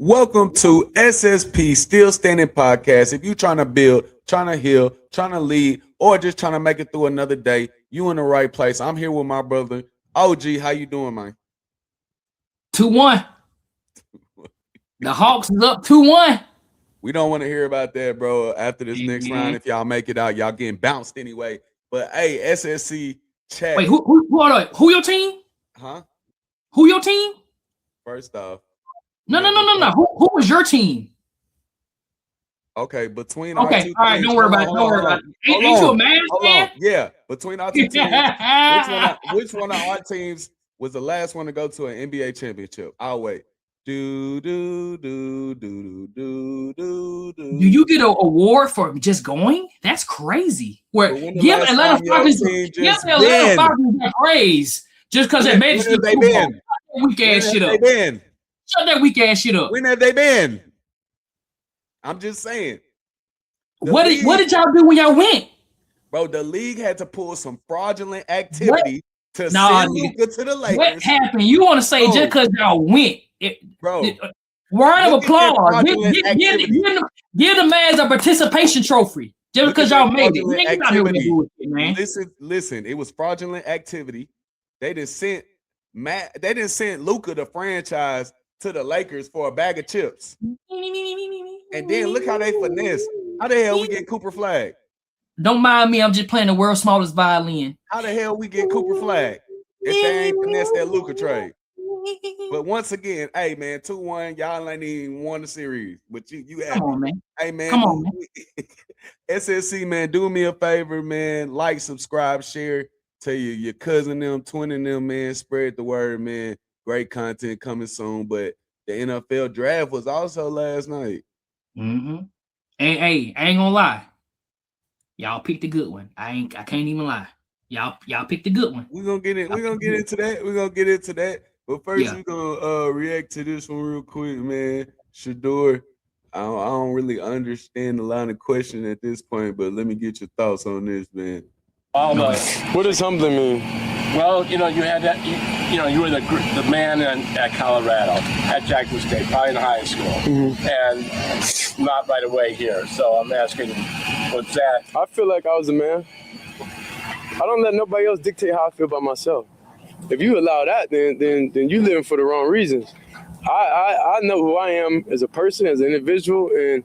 Welcome to SSP Still Standing Podcast. If you're trying to build, trying to heal, trying to lead, or just trying to make it through another day, you in the right place. I'm here with my brother OG. How you doing, man? 2-1. The Hawks is up 2-1. We don't want to hear about that, bro. After this next round, if y'all make it out, y'all getting bounced anyway. But hey, SSC chat. Wait, who your team? Huh? Who your team? First off. No. Who was your team? Okay, between our two teams. All right, don't worry about it. Ain't you a Mavs fan? Yeah, between our two teams, which one of our teams was the last one to go to an NBA championship? I'll wait. Do you get an award for just going? That's crazy. Give Atlanta Falcons that praise just because they made it. Weak ass shit up. Shut that weak ass shit up. When have they been? I'm just saying. What did y'all do when y'all went? Bro, the league had to pull some fraudulent activity to send Luka to the Lakers. What happened? You want to say just because y'all went? Word of applause. Give the man a participation trophy just because y'all made it. Man. Listen. It was fraudulent activity. They didn't send Luka, the franchise, to the Lakers for a bag of chips. And then look how they finesse. How the hell we get Cooper Flag? Don't mind me. I'm just playing the world's smallest violin. How the hell we get Cooper Flag if they ain't finesse that Luka trade? But once again, hey man, 2-1. Y'all ain't even won the series, but you have. Come on, man. Hey man, come on, man. SSC man, do me a favor, man. Like, subscribe, share. Tell your cousin them, twin them, man. Spread the word, man. Great content coming soon. But the NFL draft was also last night. Mm-hmm. Hey, I ain't gonna lie. Y'all picked a good one. I can't even lie. Y'all picked a good one. We're gonna get it. We're gonna get into that. But first, we're gonna react to this one real quick, man. Shador, I don't really understand the line of question at this point, but let me get your thoughts on this, man. What does humbling mean? Well, you had that. You were the man at Colorado, at Jackson State, probably in high school, and not right away here. So I'm asking, what's that? I feel like I was a man. I don't let nobody else dictate how I feel about myself. If you allow that, then you living for the wrong reasons. I know who I am as a person, as an individual, and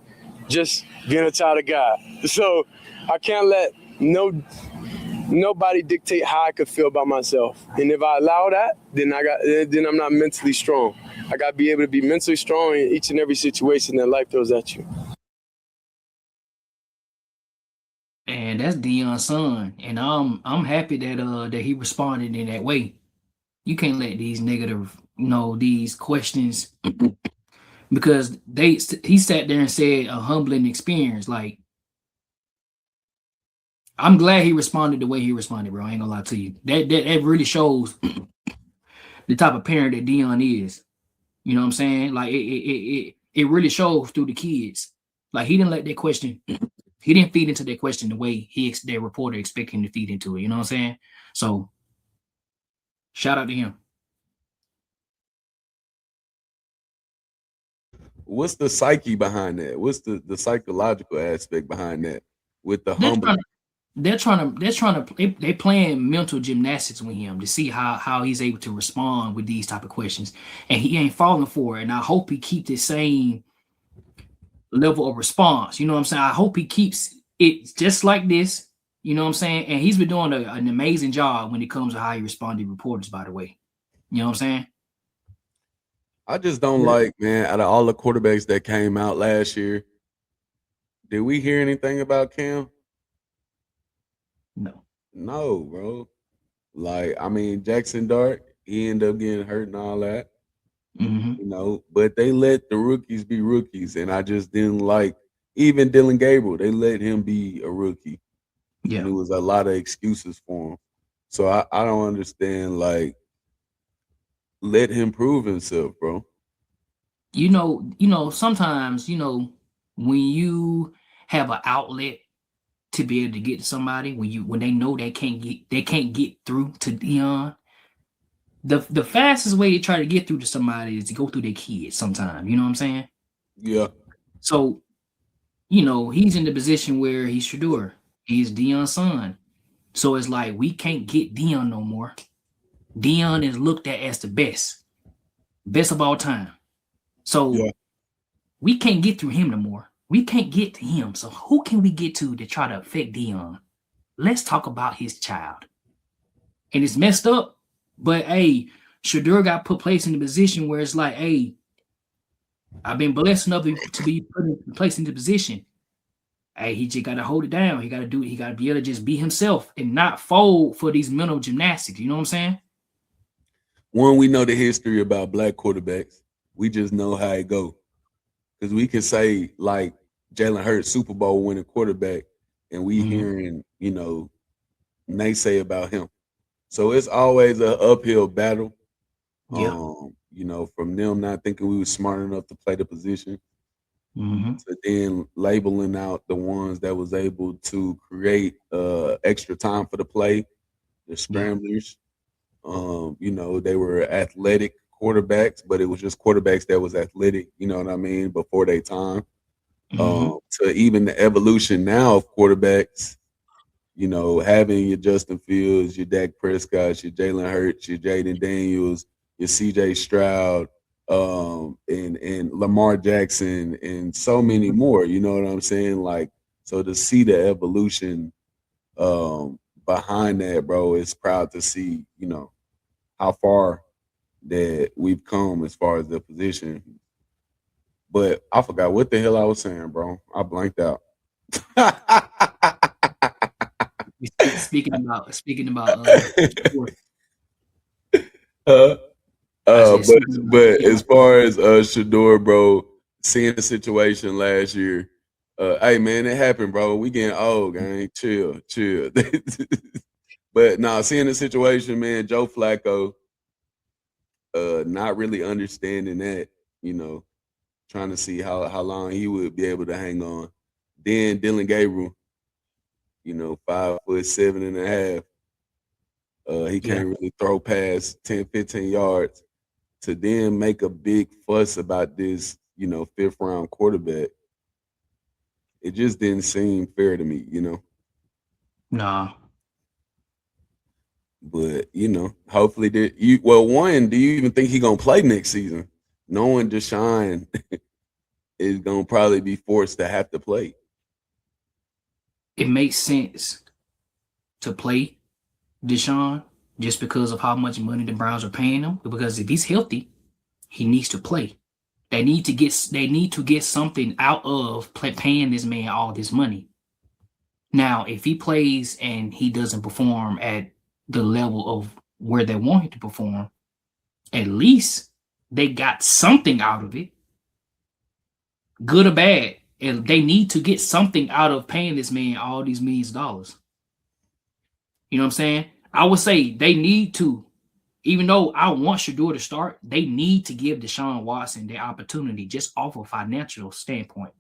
just being a child of God. So I can't let nobody dictate how I could feel about myself. And if I allow that, then I'm not mentally strong. I got to be able to be mentally strong in each and every situation that life throws at you. And that's Deion's son, and I'm happy that he responded in that way. You can't let these negative, these questions, because he sat there and said a humbling experience. Like, I'm glad he responded the way he responded, bro. I ain't gonna lie to you. That really shows the type of parent that Deion is. You know what I'm saying? Like it really shows through the kids. Like, he didn't let that question. He didn't feed into that question the way that reporter expected him to feed into it. You know what I'm saying? So, shout out to him. What's the psyche behind that? What's the psychological aspect behind that with the humble? They're playing mental gymnastics with him to see how he's able to respond with these type of questions, and he ain't falling for it. And I hope he keep the same level of response. You know what I'm saying? I hope he keeps it just like this. You know what I'm saying? And he's been doing an amazing job when it comes to how he responded to reporters, by the way. You know what I'm saying? I just don't like, man, out of all the quarterbacks that came out last year, did we hear anything about Cam? No, bro. Like, I mean, Jackson Dart, he ended up getting hurt and all that. But they let the rookies be rookies, and I just didn't like even Dylan Gabriel. They let him be a rookie. Yeah, and it was a lot of excuses for him. So I don't understand. Like, let him prove himself, bro. Sometimes when you have an outlet to be able to get to somebody, when they know they can't get through to Deion, the fastest way to try to get through to somebody is to go through their kids sometimes. You know what I'm saying? Yeah. So, he's in the position where he's Shedeur. He's Deion's son. So it's like we can't get Deion no more. Deion is looked at as the best of all time. So we can't get through him no more. We can't get to him. So who can we get to try to affect Deion? Let's talk about his child. And it's messed up, but hey, Shedeur got placed in the position where it's like, hey, I've been blessed enough to be placed in the position. Hey, he just got to hold it down. He got to do it. He got to be able to just be himself and not fold for these mental gymnastics. You know what I'm saying? One, we know the history about black quarterbacks. We just know how it go. Because we can say, like, Jalen Hurts, Super Bowl winning quarterback, and we hearing, naysay about him. So it's always an uphill battle. From them not thinking we were smart enough to play the position, to then labeling out the ones that was able to create extra time for the play, the scramblers. They were athletic quarterbacks, but it was just quarterbacks that was athletic, you know what I mean, before their time. To even the evolution now of quarterbacks, having your Justin Fields, your Dak Prescott, your Jalen Hurts, your Jaden Daniels, your CJ Stroud, and Lamar Jackson, and so many more, you know what I'm saying? Like, so to see the evolution behind that, bro, it's proud to see, how far that we've come as far as the position. But I forgot what the hell I was saying, bro. I blanked out. Speaking about but as far as Shedeur, bro, seeing the situation last year, hey man, it happened, bro. We getting old, gang. Chill. But now seeing the situation, man, Joe Flacco, not really understanding that, trying to see how long he would be able to hang on. Then Dylan Gabriel, 5'7.5". He can't really throw past 10, 15 yards. To then make a big fuss about this, 5th round quarterback. It just didn't seem fair to me, Nah. But hopefully do you even think he gonna play next season? Knowing Deshaun is gonna probably be forced to have to play. It makes sense to play Deshaun just because of how much money the Browns are paying him. Because if he's healthy, he needs to play. They need to get something out of paying this man all this money. Now, if he plays and he doesn't perform at the level of where they want him to perform, at least they got something out of it, good or bad. And they need to get something out of paying this man all these millions of dollars. You know what I'm saying? I would say they need to, even though I want Shedeur to start, they need to give Deshaun Watson the opportunity just off a financial standpoint.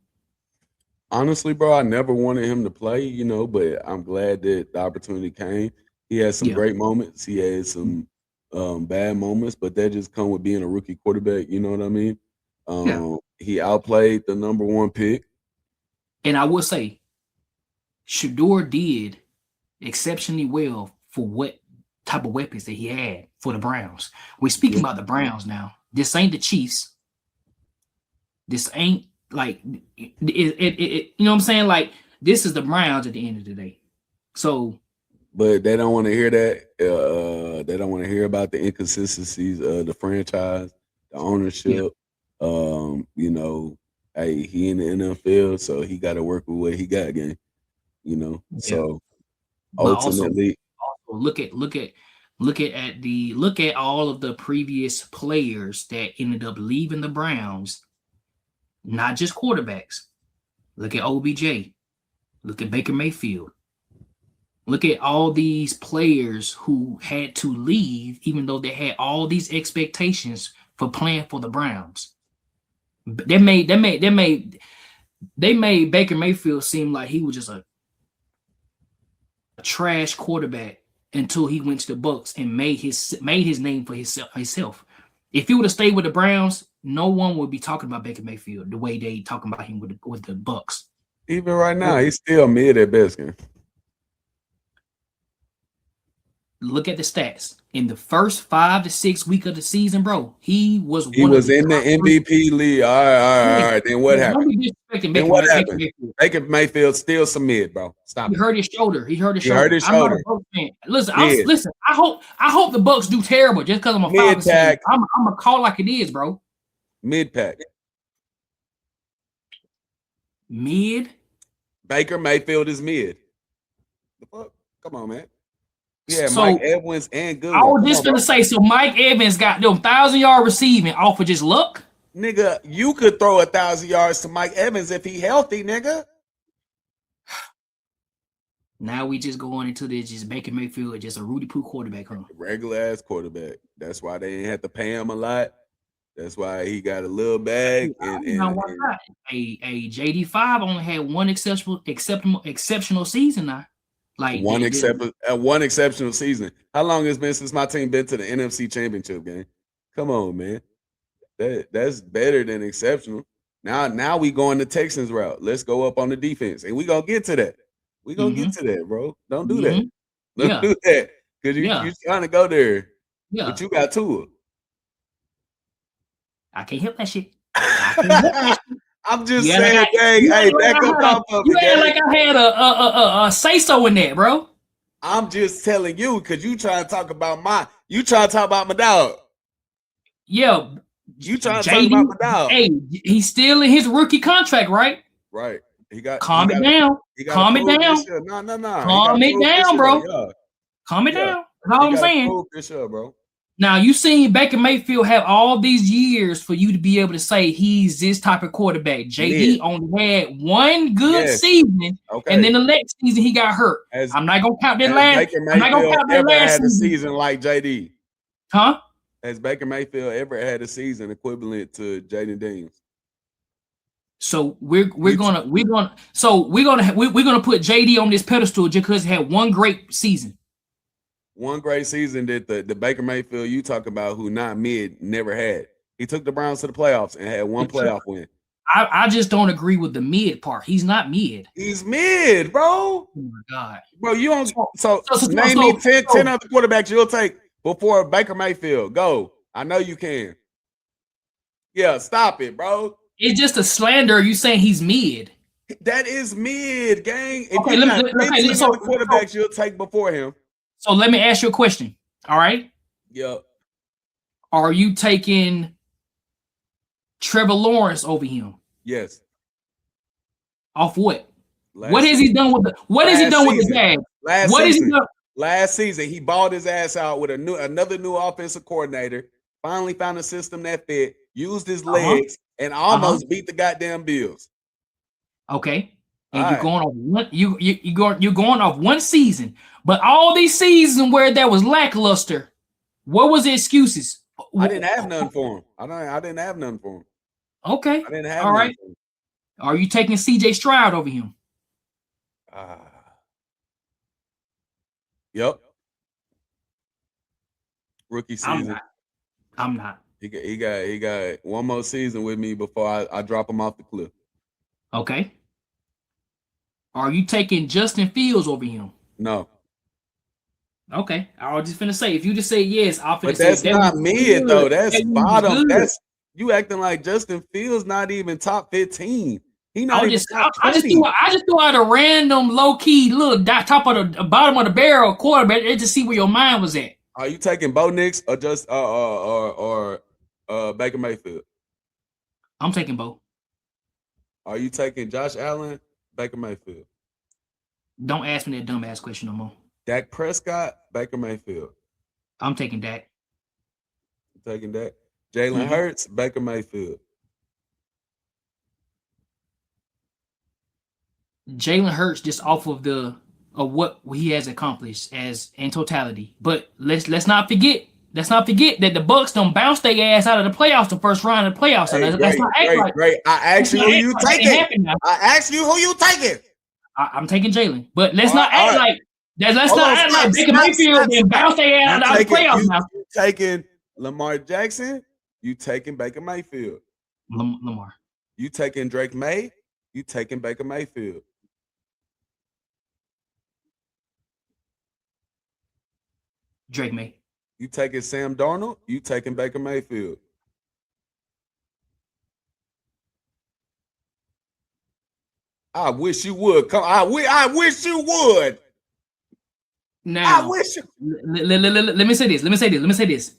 Honestly, bro, I never wanted him to play, but I'm glad that the opportunity came. He had some great moments. He had some bad moments, but that just come with being a rookie quarterback. You know what I mean? He outplayed the number 1 pick. And I will say, Shedeur did exceptionally well for what type of weapons that he had for the Browns. We're speaking about the Browns now. This ain't the Chiefs. This ain't like it you know what I'm saying? Like, this is the Browns at the end of the day. So, but they don't want to hear that. They don't want to hear about the inconsistencies of the franchise, the ownership. Hey, he in the NFL, so he got to work with what he got, again. So ultimately, also look at all of the previous players that ended up leaving the Browns, not just quarterbacks. Look at OBJ. Look at Baker Mayfield. Look at all these players who had to leave, even though they had all these expectations for playing for the Browns. They made Baker Mayfield seem like he was just a trash quarterback until he went to the Bucks and made his name for himself. If he would have stayed with the Browns, no one would be talking about Baker Mayfield the way they talking about him with the Bucks. Even right now, he's still mid at best. Look at the stats. In the first 5 to 6 weeks of the season, bro, he was in the MVP league. All right. Then what happened? Then what happened? Baker Mayfield still some mid, bro. Stop. He hurt his shoulder. I'm not a Bucks fan. Listen. I hope the Bucks do terrible just because I'm a Falcons fan. I'm gonna call like it is, bro. Mid pack. Mid. Baker Mayfield is mid. The fuck? Come on, man. Yeah, so, Mike Evans and good. I was just gonna say, so Mike Evans got them 1,000-yard receiving off of just luck. Nigga, you could throw 1,000 yards to Mike Evans if he healthy, nigga. Now we just going into this just Baker Mayfield, just a Rudy Poo quarterback, huh? Regular ass quarterback. That's why they didn't have to pay him a lot. That's why he got a little bag. A JD5 only had one exceptional season now. Like one exceptional season. How long has it been since my team been to the NFC Championship game? Come on, man. That's better than exceptional. Now we going the Texans route. Let's go up on the defense, and we gonna get to that. We gonna get to that, bro. Don't do that. Don't do that because you're trying to go there. Yeah, but you got Tua. I can't help that shit. I'm just saying, gang. Hey, back up off of it. You act like I had a say so in that, bro. I'm just telling you because you trying to talk about my dog. Yeah, you trying to talk about my dog. Hey, he's still in his rookie contract, right? Right. Calm it down. Calm it down. No. Calm it down, bro. Calm it down. That's all I'm saying. This year, bro. Now, you seen Baker Mayfield have all these years for you to be able to say he's this type of quarterback. JD only had one good season, and then the next season he got hurt. I'm not gonna count that last. I'm not gonna count that last season like JD. Huh? Has Baker Mayfield ever had a season equivalent to Jaden Daniels? So we're gonna put JD on this pedestal just because he had one great season. One great season that the Baker Mayfield you talk about, who not mid, never had. He took the Browns to the playoffs and had one playoff win. I just don't agree with the mid part. He's not mid. He's mid, bro. Oh my God. Bro, you don't name me 10 other quarterbacks you'll take before Baker Mayfield. Go. I know you can. Yeah, stop it, bro. It's just a slander. You saying he's mid. That is mid, gang. If you got 15 other quarterbacks you'll take before him. So let me ask you a question. All right. Yep. Are you taking Trevor Lawrence over him? Yes. Off what? What has he done with the? What has he done with the Jags? Last season, he balled his ass out with another new offensive coordinator. Finally found a system that fit. Used his legs and almost beat the goddamn Bills. Okay. And you're going off one. You're going off one season. But all these seasons where that was lackluster, what was the excuses? I didn't have none for him. I didn't have none for him. Okay. I didn't have all right. Are you taking CJ Stroud over him? Yep. Rookie season. I'm not. He got one more season with me before I drop him off the cliff. Okay. Are you taking Justin Fields over him? No. Okay, I was just finna say, if you just say yes, I'll finna say that's not mid though. That's bottom. That's you acting like Justin Fields not even top 15. He not even top 20. I just threw out a random low key little top of the bottom of the barrel quarterback just to see where your mind was at. Are you taking Bo Nix or just or Baker Mayfield? I'm taking Bo. Are you taking Josh Allen, Baker Mayfield? Don't ask me that dumbass question no more. Dak Prescott, Baker Mayfield. I'm taking Dak. Taking Dak. Jalen Hurts, Baker Mayfield. Jalen Hurts just off of what he has accomplished as in totality. But let's not forget that the Bucks don't bounce their ass out of the playoffs the first round of the playoffs. Hey, great. I asked you who you taking. I'm taking Jalen. But let's not act like Let's not act like Baker Mayfield and bounce their ass out of the playoffs now. You taking Lamar Jackson, you taking Baker Mayfield. Lamar. You taking Drake May, you taking Baker Mayfield. Drake May. You taking Sam Darnold, you taking Baker Mayfield. I wish you would come. I wish you would. Now, I wish you. Let me say this.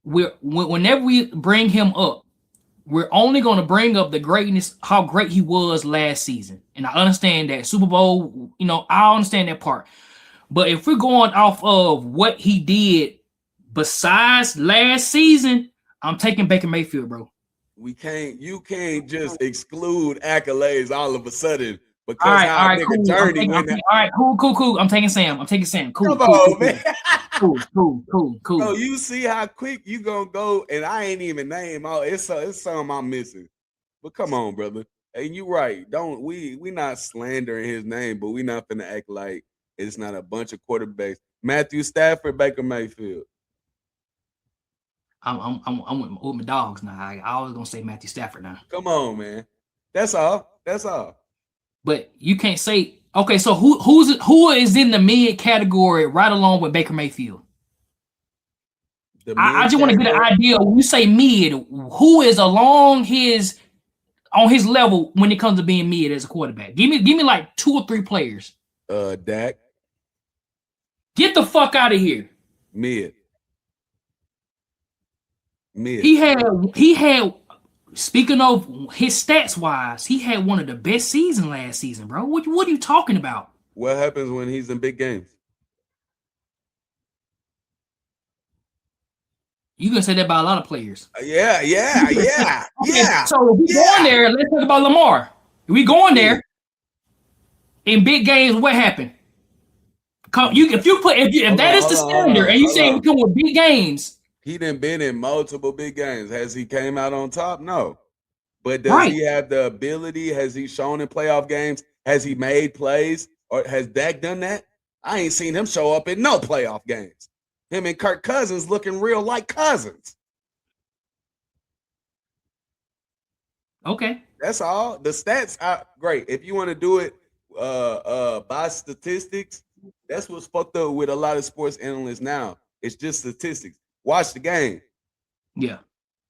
Whenever we bring him up, we're only going to bring up the greatness, how great he was last season. And I understand that Super Bowl, I understand that part. But if we're going off of what he did besides last season, I'm taking Baker Mayfield, bro. You can't just exclude accolades all of a sudden because all right, cool. journey all right, cool. I'm taking Sam. Cool. Come on, man. Cool. So you see how quick you gonna go, and I ain't even name all. It's something I'm missing. But come on, brother. And you right. Don't we not slandering his name, but we not finna act like it's not a bunch of quarterbacks. Matthew Stafford, Baker Mayfield. I'm with my dogs now. I was gonna say Matthew Stafford now. Come on, man. That's all. But you can't say okay. So who is in the mid category right along with Baker Mayfield? I just want to get an idea. When you say mid, who is on his level when it comes to being mid as a quarterback? Give me like 2 or 3 players. Dak. Get the fuck out of here. Mid. He had. Speaking of his stats wise, he had one of the best seasons last season, bro. What are you talking about? What happens when he's in big games? You gonna say that about a lot of players? Yeah. Okay, so if we going there, let's talk about Lamar. If we going there in big games, what happened? If that is the standard, and you say we come with big games. He done been in multiple big games. Has he came out on top? No. But does he have the ability? Has he shown in playoff games? Has he made plays? Or has Dak done that? I ain't seen him show up in no playoff games. Him and Kirk Cousins looking real like cousins. Okay. That's all. The stats are great. If you want to do it by statistics, that's what's fucked up with a lot of sports analysts now. It's just statistics. Watch the game. Yeah.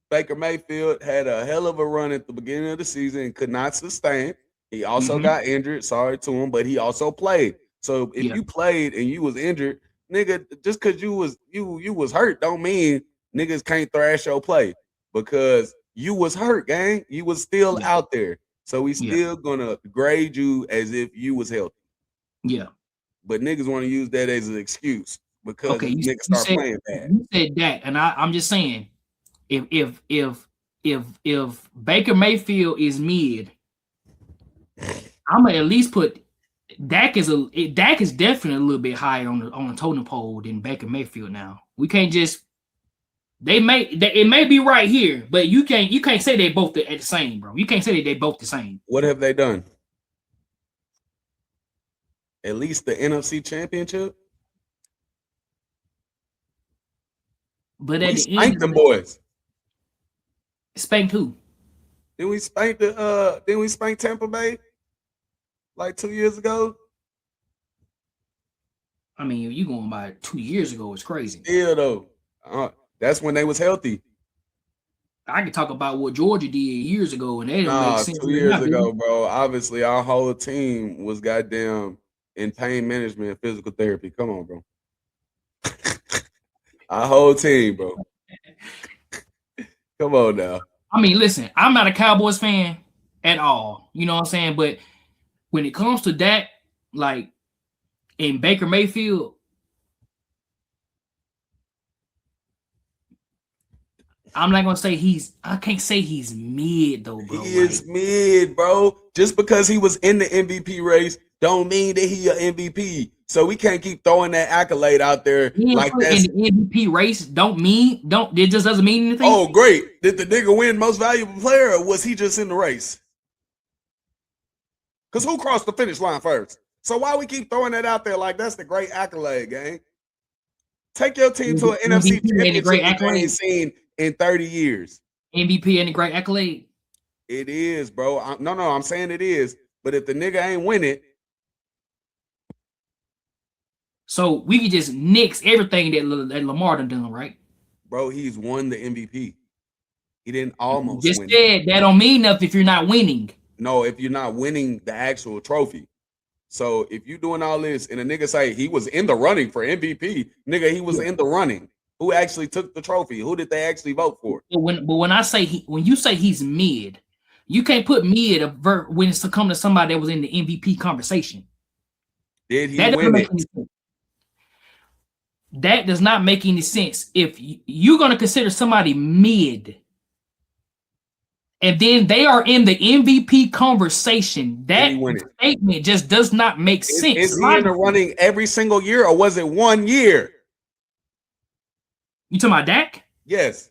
Baker Mayfield had a hell of a run at the beginning of the season and could not sustain. He also got injured. Sorry to him, but he also played. So if you played and you was injured, nigga, just because you was hurt don't mean niggas can't thrash your play because you was hurt, gang. You was still out there. So we still gonna grade you as if you was healthy. Yeah. But niggas want to use that as an excuse. Because niggas start playing bad. You said that, and I'm just saying, if Baker Mayfield is mid, I'm gonna at least put Dak is definitely a little bit higher on the totem pole than Baker Mayfield. Now we can't just it may be right here, but you can't say they both at the same, bro. You can't say they both the same. What have they done? At least the NFC Championship. But we spanked them boys. Spanked who? Didn't we spank Tampa Bay like 2 years ago? I mean, you going by 2 years ago, it's crazy. Yeah, though. That's when they was healthy. I could talk about what Georgia did years ago, and they didn't make sense. 2 years ago, bro. Obviously, our whole team was goddamn in pain management and physical therapy. Come on, bro. Our whole team, bro. Come on now. I mean, listen, I'm not a Cowboys fan at all. You know what I'm saying? But when it comes to that, like in Baker Mayfield, I'm not gonna say I can't say he's mid though, bro. He is mid, bro. Just because he was in the MVP race don't mean that he an MVP. So we can't keep throwing that accolade out there like that. In the MVP race it just doesn't mean anything. Oh, great. Did the nigga win most valuable player or was he just in the race? Because who crossed the finish line first? So why we keep throwing that out there like that's the great accolade, gang? Take your team to an NFC championship that they ain't seen in 30 years. MVP and a great accolade. It is, bro. I'm saying it is. But if the nigga ain't win it. So we could just nix everything that Lamar done, right? Bro, he's won the MVP. He didn't almost just win. Said that don't mean nothing if you're not winning. No, if you're not winning the actual trophy. So if you doing all this and a nigga say he was in the running for MVP, nigga, he was in the running. Who actually took the trophy? Who did they actually vote for? But when I say when you say he's mid, you can't put mid when it's to come to somebody that was in the MVP conversation. Did he win it? That does not make any sense. If you're going to consider somebody mid, and then they are in the MVP conversation, that statement just does not make sense. Is he in the running every single year, or was it 1 year? You talking about Dak? Yes.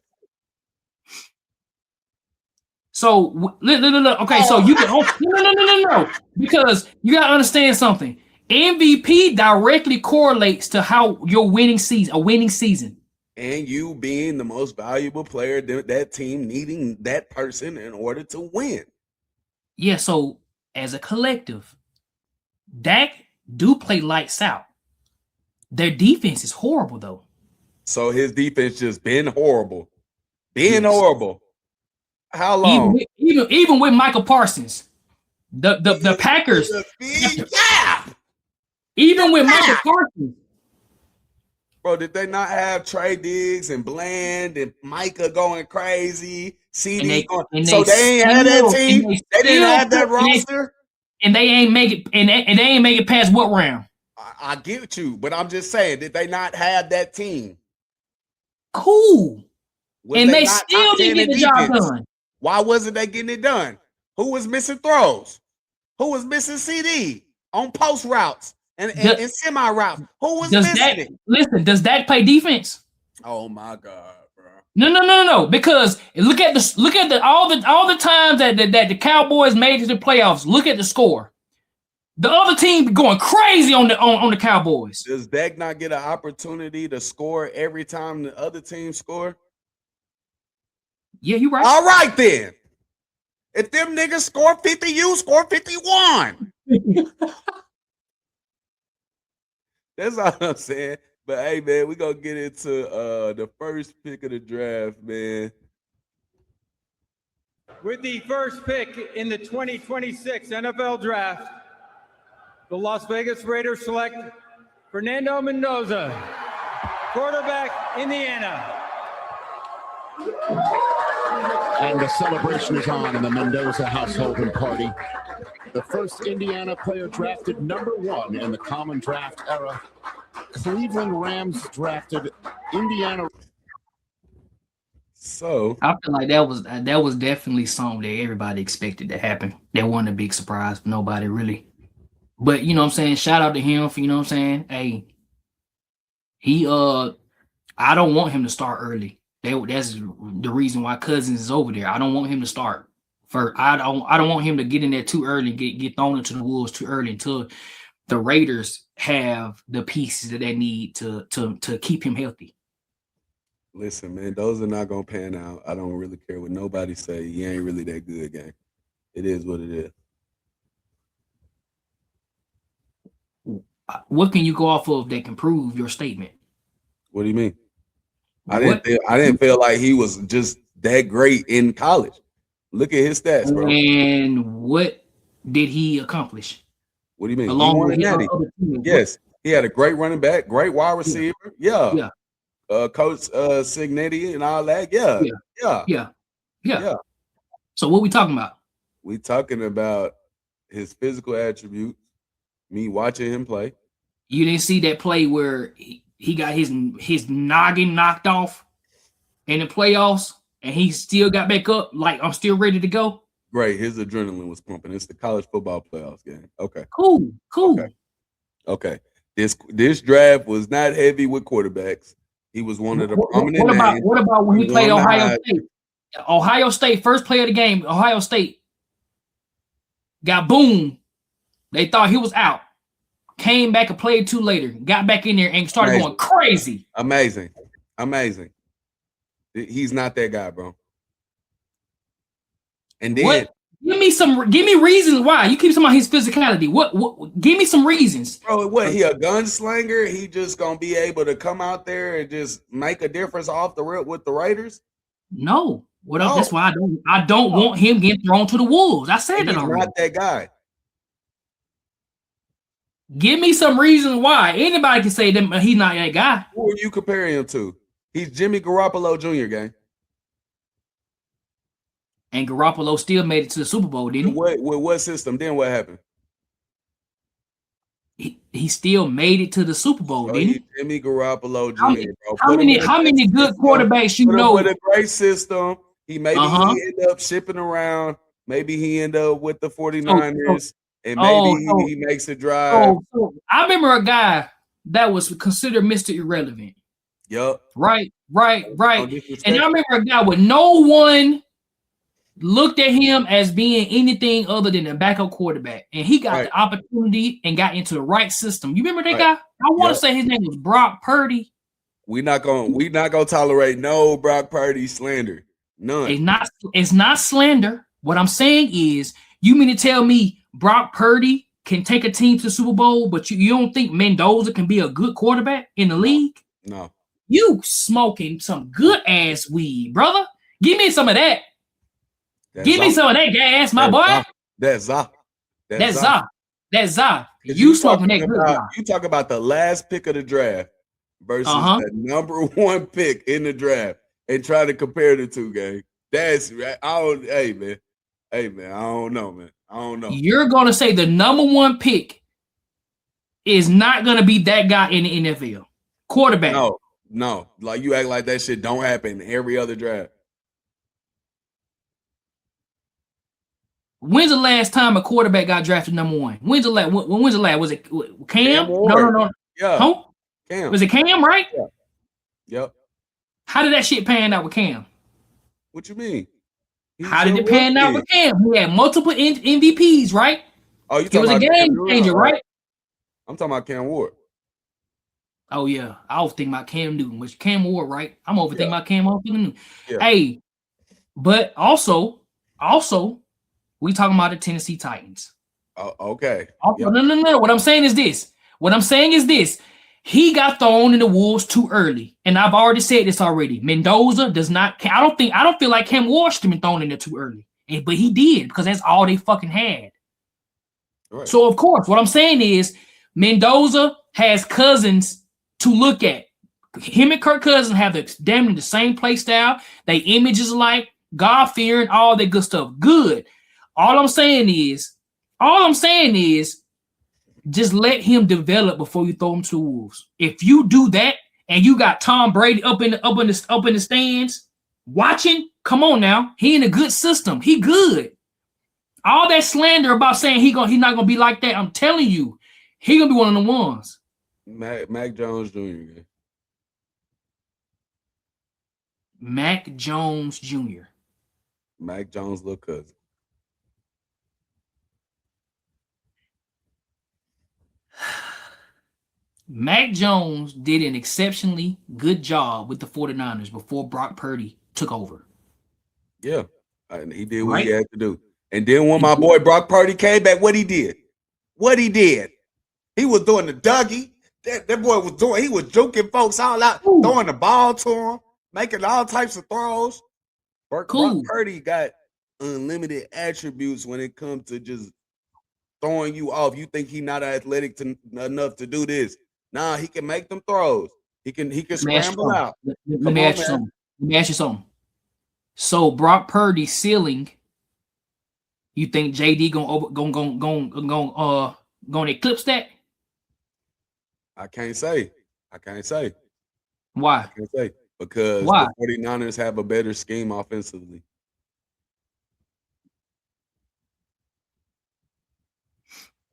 So look. Okay, so you can no, because you gotta understand something. MVP directly correlates to how your winning season. And you being the most valuable player, that team needing that person in order to win. Yeah, so as a collective, Dak do play lights out. Their defense is horrible, though. So his defense just been horrible. Horrible. How long? Even with Michael Parsons, the Packers. Even with Michael Parsons. Bro, did they not have Trey Diggs and Bland and Micah going crazy? CD going, so they ain't had that team. They didn't have that roster. And they ain't make it. And they ain't make it past what round? I get you, but I'm just saying, did they not have that team? Cool. And they still didn't get the job done. Why wasn't they getting it done? Who was missing throws? Who was missing CD on post routes and semi routes? Who was missing it? Listen, does Dak play defense? Oh my God, bro. No. Because look at all the times that the Cowboys made it to the playoffs. Look at the score. The other team going crazy on the Cowboys. Does Dak not get an opportunity to score every time the other team score? Yeah, you're right. All right, then. If them niggas score 50, you score 51. That's all I'm saying. But hey, man, we're going to get into the first pick of the draft, man. With the first pick in the 2026 NFL Draft, the Las Vegas Raiders select Fernando Mendoza, quarterback, Indiana. And the celebration is on in the Mendoza household and party. The first Indiana player drafted #1 in the common draft era. Cleveland Rams drafted Indiana. So I feel like that was definitely something that everybody expected to happen. That wasn't a big surprise for nobody really. But you know what I'm saying? Shout out to him for, you know what I'm saying? Hey, he I don't want him to start early. That's the reason why Cousins is over there. I don't want him to start first. I don't want him to get in there too early, get thrown into the wolves too early until the Raiders have the pieces that they need to keep him healthy. Listen, man, those are not gonna pan out. I don't really care what nobody say. He ain't really that good, gang. It is what it is. What can you go off of that can prove your statement? What do you mean? I didn't feel like he was just that great in college. Look at his stats, bro. And what did he accomplish? What do you mean? Along with Natty. Yes, he had a great running back, great wide receiver. Yeah. Coach Signetti and all that. Yeah. So what we talking about? We talking about his physical attributes. Me watching him play. You didn't see that play where he got his noggin knocked off in the playoffs, and he still got back up like I'm still ready to go. Great, his adrenaline was pumping. It's the college football playoffs game. Okay. Cool. Okay. This draft was not heavy with quarterbacks. He was one of the prominent names. What about when he played Ohio State? Ohio State, first play of the game, Ohio State got boomed They thought he was out. Came back and played 2 later. Got back in there and started going crazy. Amazing. He's not that guy, bro. And then what? Give me reasons why. You keep talking about his physicality. What give me some reasons. Bro, what, he a gunslinger? He just gonna be able to come out there and just make a difference off the rip with the Raiders? No. That's why I don't want him getting thrown to the wolves. I said that already. He's not that guy. Give me some reasons why. Anybody can say that he's not that guy. Who are you comparing him to? He's Jimmy Garoppolo Jr., gang. And Garoppolo still made it to the Super Bowl, didn't he? With what system? Then what happened? He still made it to the Super Bowl, didn't he? Jimmy Garoppolo Jr. How many good quarterbacks you know? With a great system, he maybe he end up shipping around. Maybe he end up with the 49ers. And maybe he makes a drive. I remember a guy that was considered Mr. Irrelevant. Yep. Right. And I remember a guy with no one looked at him as being anything other than a backup quarterback. And he got the opportunity and got into the right system. You remember that guy? I want to say his name was Brock Purdy. We're not gonna tolerate no Brock Purdy slander. None. It's not slander. What I'm saying is, you mean to tell me Brock Purdy can take a team to the Super Bowl, but you don't think Mendoza can be a good quarterback in the league? No. You smoking some good ass weed, brother. Give me some of that. Give me some of that gas, my boy. That's za. You smoking that good. You talk about the last pick of the draft versus the number 1 pick in the draft and try to compare the two, gang. Hey man, I don't know, man. I don't know. You're gonna say the number 1 pick is not gonna be that guy in the NFL quarterback. No. Like, you act like that shit don't happen every other draft. When's the last time a quarterback got drafted number 1? When's the last? Was it Cam? No. Yeah. Who? Cam. Was it Cam, right? Yeah. Yep. How did that shit pan out with Cam? What you mean? How did it pan out with Cam? He had multiple MVPs, right? Oh, you talking about? It was a game changer, right? I'm talking about Cam Ward. Oh yeah, I was thinking about Cam Newton, which Cam Ward, right? I'm overthinking about Cam Newton. Yeah. Hey, but also, we talking about the Tennessee Titans. Oh, okay. No. What I'm saying is this. He got thrown in the wolves too early, and I've already said this already. Mendoza does not. I don't feel like Cam Ward should have been thrown in there too early, but he did because that's all they fucking had. Right. So of course, what I'm saying is Mendoza has cousins to look at. Him and Kirk Cousins have damn near the same play style. They images like God-fearing, all that good stuff. Good. All I'm saying is, just let him develop before you throw him to the wolves. If you do that, and you got Tom Brady up in the stands watching, come on now, he in a good system. He good. All that slander about saying he not gonna be like that. I'm telling you, he gonna be one of the ones. Mac Jones Jr. Mac Jones Jr. Mac Jones' little cousin. Mac Jones did an exceptionally good job with the 49ers before Brock Purdy took over. Yeah, and he did what he had to do. And then when my boy Brock Purdy came back, what he did? He was doing the Dougie. That boy was doing, he was joking folks all out, throwing the ball to him, making all types of throws. Brock Purdy got unlimited attributes when it comes to just throwing you off. You think he's not athletic enough to do this? Nah, he can make them throws. He can scramble out. Let me ask you something. So Brock Purdy's ceiling, you think JD gonna eclipse that? I can't say. Why? I can't say. Because the 49ers have a better scheme offensively.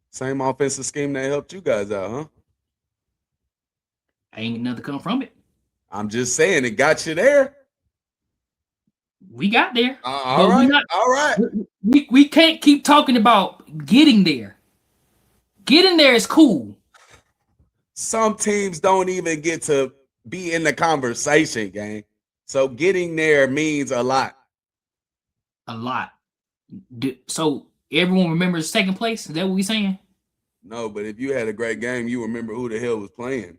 Same offensive scheme that helped you guys out, huh? Ain't nothing come from it. I'm just saying it got you there. We got there. All right. We can't keep talking about getting there. Getting there is cool. Some teams don't even get to be in the conversation, gang. So getting there means a lot. A lot. So everyone remembers second place? Is that what we saying? No, but if you had a great game, you remember who the hell was playing.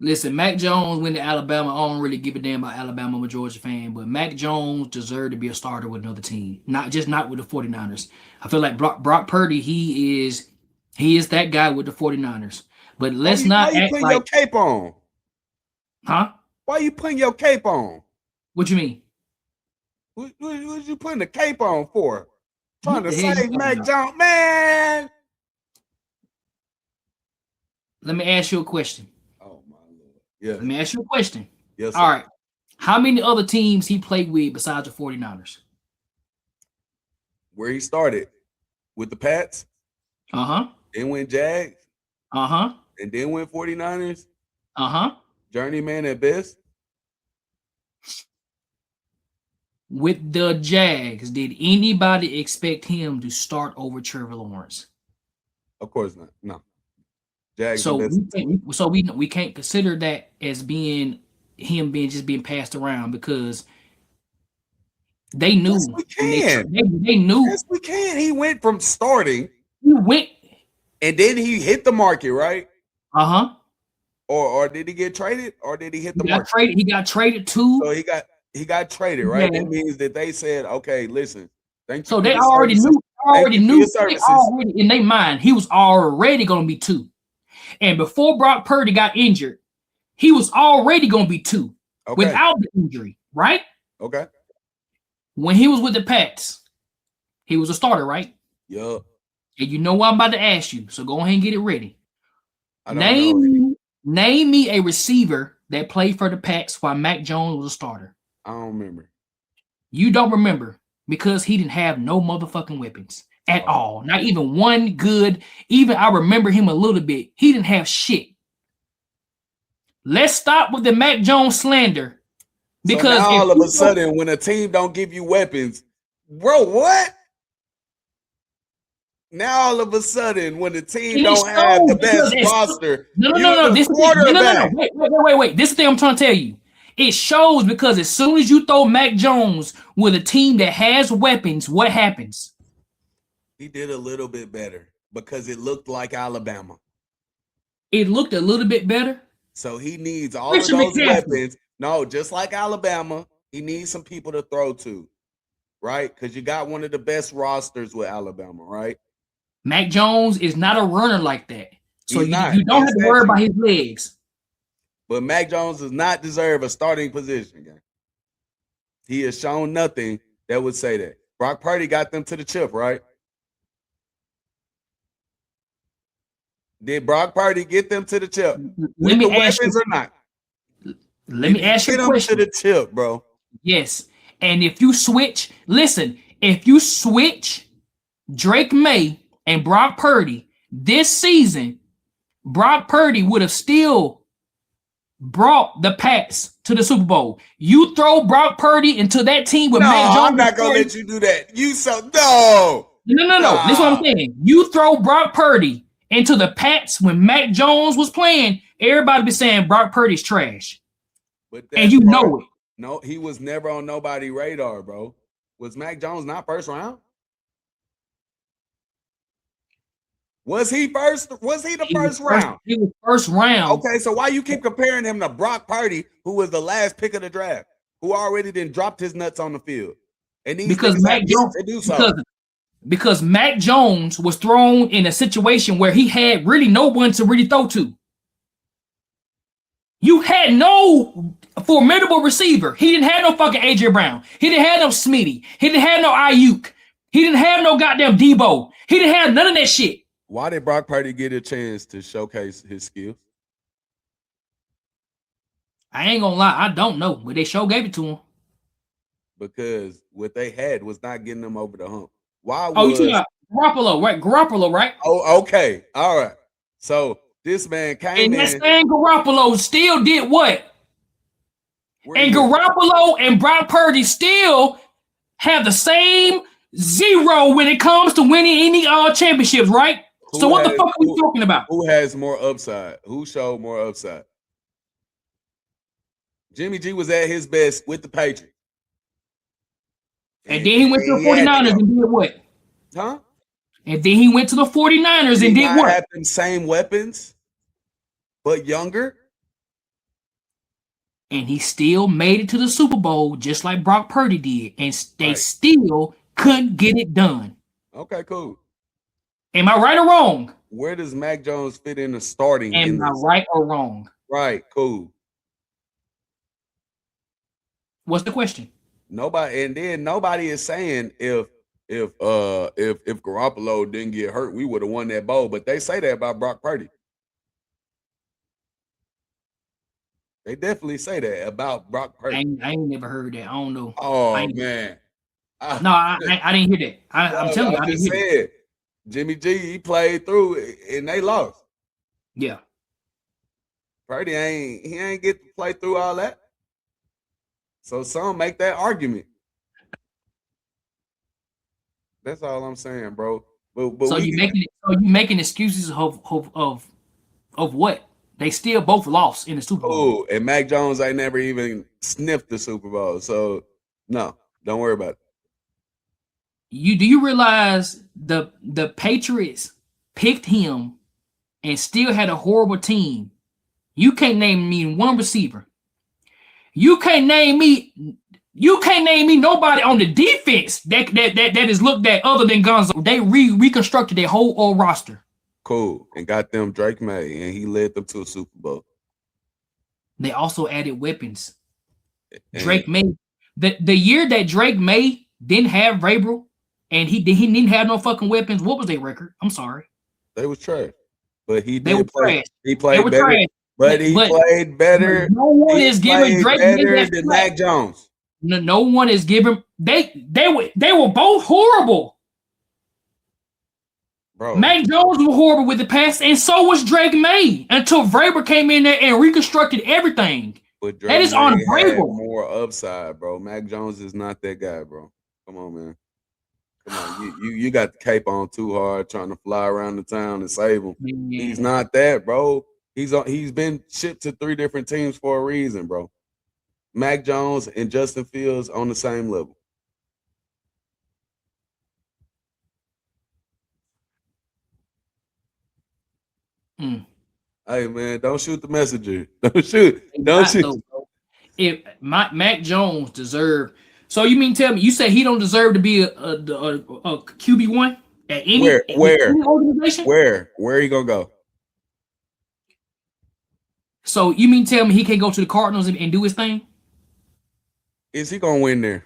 Listen, Mac Jones went to Alabama. I don't really give a damn about Alabama. I'm a Georgia fan, but Mac Jones deserved to be a starter with another team, not with the 49ers. I feel like Brock Purdy, he is that guy with the 49ers. But let's not act like your cape on. Huh? Why are you putting your cape on? What you mean? What you putting the cape on for? Trying to save Mac Jones, man. Let me ask you a question. Oh my Lord. Yeah. Let me ask you a question. Yes. All right. How many other teams he played with besides the 49ers? Where he started with the Pats. Uh-huh. Then went Jags. Uh-huh. And then went 49ers. Uh-huh. Journeyman at best. With the Jags, did anybody expect him to start over Trevor Lawrence? Of course not. No. Jags so we can't consider that as being him being passed around because they knew. Yes, we can. They knew. Yes, we can. He went from starting. He went. And then he hit the market, right? Uh-huh. Or did he get traded? Or did he hit the market? He got traded too. So he got traded, right? Yeah. That means that they said, okay, listen, thank you. So they already knew in their mind he was already going to be 2. And before Brock Purdy got injured, he was already going to be 2 without the injury, right? Okay. When he was with the Pats, he was a starter, right? Yup. And you know what I'm about to ask you, so go ahead and get it ready. Name me a receiver that played for the Pats while Mac Jones was a starter. I don't remember. You don't remember because he didn't have no motherfucking weapons at all. Not even one good. Even I remember him a little bit. He didn't have shit. Let's stop with the Mac Jones slander. Because so now all of a sudden, when a team don't give you weapons, bro, what? Now all of a sudden, when the team don't have the best roster, no. Wait. This is the thing I'm trying to tell you. It shows because as soon as you throw Mac Jones with a team that has weapons, what happens? He did a little bit better because it looked like Alabama. It looked a little bit better. So he needs all of those weapons. No, just like Alabama, he needs some people to throw to, right? Because you got one of the best rosters with Alabama, right? Mac Jones is not a runner like that. So you don't have to worry about his legs. But Mac Jones does not deserve a starting position, guy. He has shown nothing that would say that. Brock Purdy got them to the chip, right? Did Brock Purdy get them to the chip? With the weapons or not? Let me ask you a question. To the chip, bro. Yes. And if you switch, if you switch Drake May and Brock Purdy this season, Brock Purdy would have still brought the Pats to the Super Bowl. You throw Brock Purdy into that team with Mac Jones. I'm not going to let you do that. No. This is what I'm saying. You throw Brock Purdy into the Pats when Mac Jones was playing, everybody be saying Brock Purdy's trash. And you know it. No, he was never on nobody's radar, bro. Was Mac Jones not first round? Was he first? Was he the first round? He was first round. Okay, so why you keep comparing him to Brock Purdy, who was the last pick of the draft, who already then dropped his nuts on the field? And because Mac Jones to do something. Because Mac Jones was thrown in a situation where he had really no one to really throw to. You had no formidable receiver. He didn't have no fucking AJ Brown. He didn't have no Smitty. He didn't have no Ayuk. He didn't have no goddamn Debo. He didn't have none of that shit. Why did Brock Purdy get a chance to showcase his skills? I ain't gonna lie, I don't know, but they sure gave it to him. Because what they had was not getting them over the hump. Why? You talking about Garoppolo, right? Garoppolo, right? Oh, okay. All right. So this man came in. And that same Garoppolo still did what? And Garoppolo and Brock Purdy still have the same 0 when it comes to winning any championships, right? So what the fuck are we talking about? Who has more upside? Who showed more upside? Jimmy G was at his best with the Patriots. And then he went to the 49ers and did what? Huh? And then he went to the 49ers and did what? Had them same weapons, but younger. And he still made it to the Super Bowl just like Brock Purdy did. And they still couldn't get it done. Okay, cool. Am I right or wrong? Where does Mac Jones fit in the starting? Am I right or wrong? Right, cool. What's the question? Nobody is saying if Garoppolo didn't get hurt, we would have won that bowl. But they say that about Brock Purdy. They definitely say that about Brock Purdy. I ain't never heard that. I don't know. Oh man. I didn't hear that. I'm telling you, I didn't hear that. Jimmy G, he played through and they lost. Yeah. Purdy ain't get to play through all that. So some make that argument. That's all I'm saying, bro. But so you making excuses of what? They still both lost in the Super Bowl. Oh, and Mac Jones ain't never even sniffed the Super Bowl. So no, don't worry about it. Do you realize the Patriots picked him and still had a horrible team? You can't name me one receiver. You can't name me nobody on the defense that is looked at other than Gonzo. They reconstructed their whole old roster. Cool. And got them Drake May, and he led them to a Super Bowl. They also added weapons. And Drake May. The year that Drake May didn't have Vrabel and he didn't have no fucking weapons, what was their record? I'm sorry. They was trash. But he they did play. Trash. He played better. Trash. But he played better. No one is giving Drake better than Mac Jones. No one is giving. They were both horrible. Bro. Mac Jones was horrible with the pass, and so was Drake May until Vrabel came in there and reconstructed everything. But Drake that is on Vrabel. More upside, bro. Mac Jones is not that guy, bro. Come on, man. Come on, you got the cape on too hard, trying to fly around the town and save him. Yeah. He's not that, bro. He's been shipped to 3 different teams for a reason, bro. Mac Jones and Justin Fields on the same level. Hey man, don't shoot the messenger. Don't shoot. If Mac Jones deserved, so you mean tell me you say he don't deserve to be a QB1 at any organization? Where he gonna go? So you mean tell me he can't go to the Cardinals and do his thing? Is he gonna win there?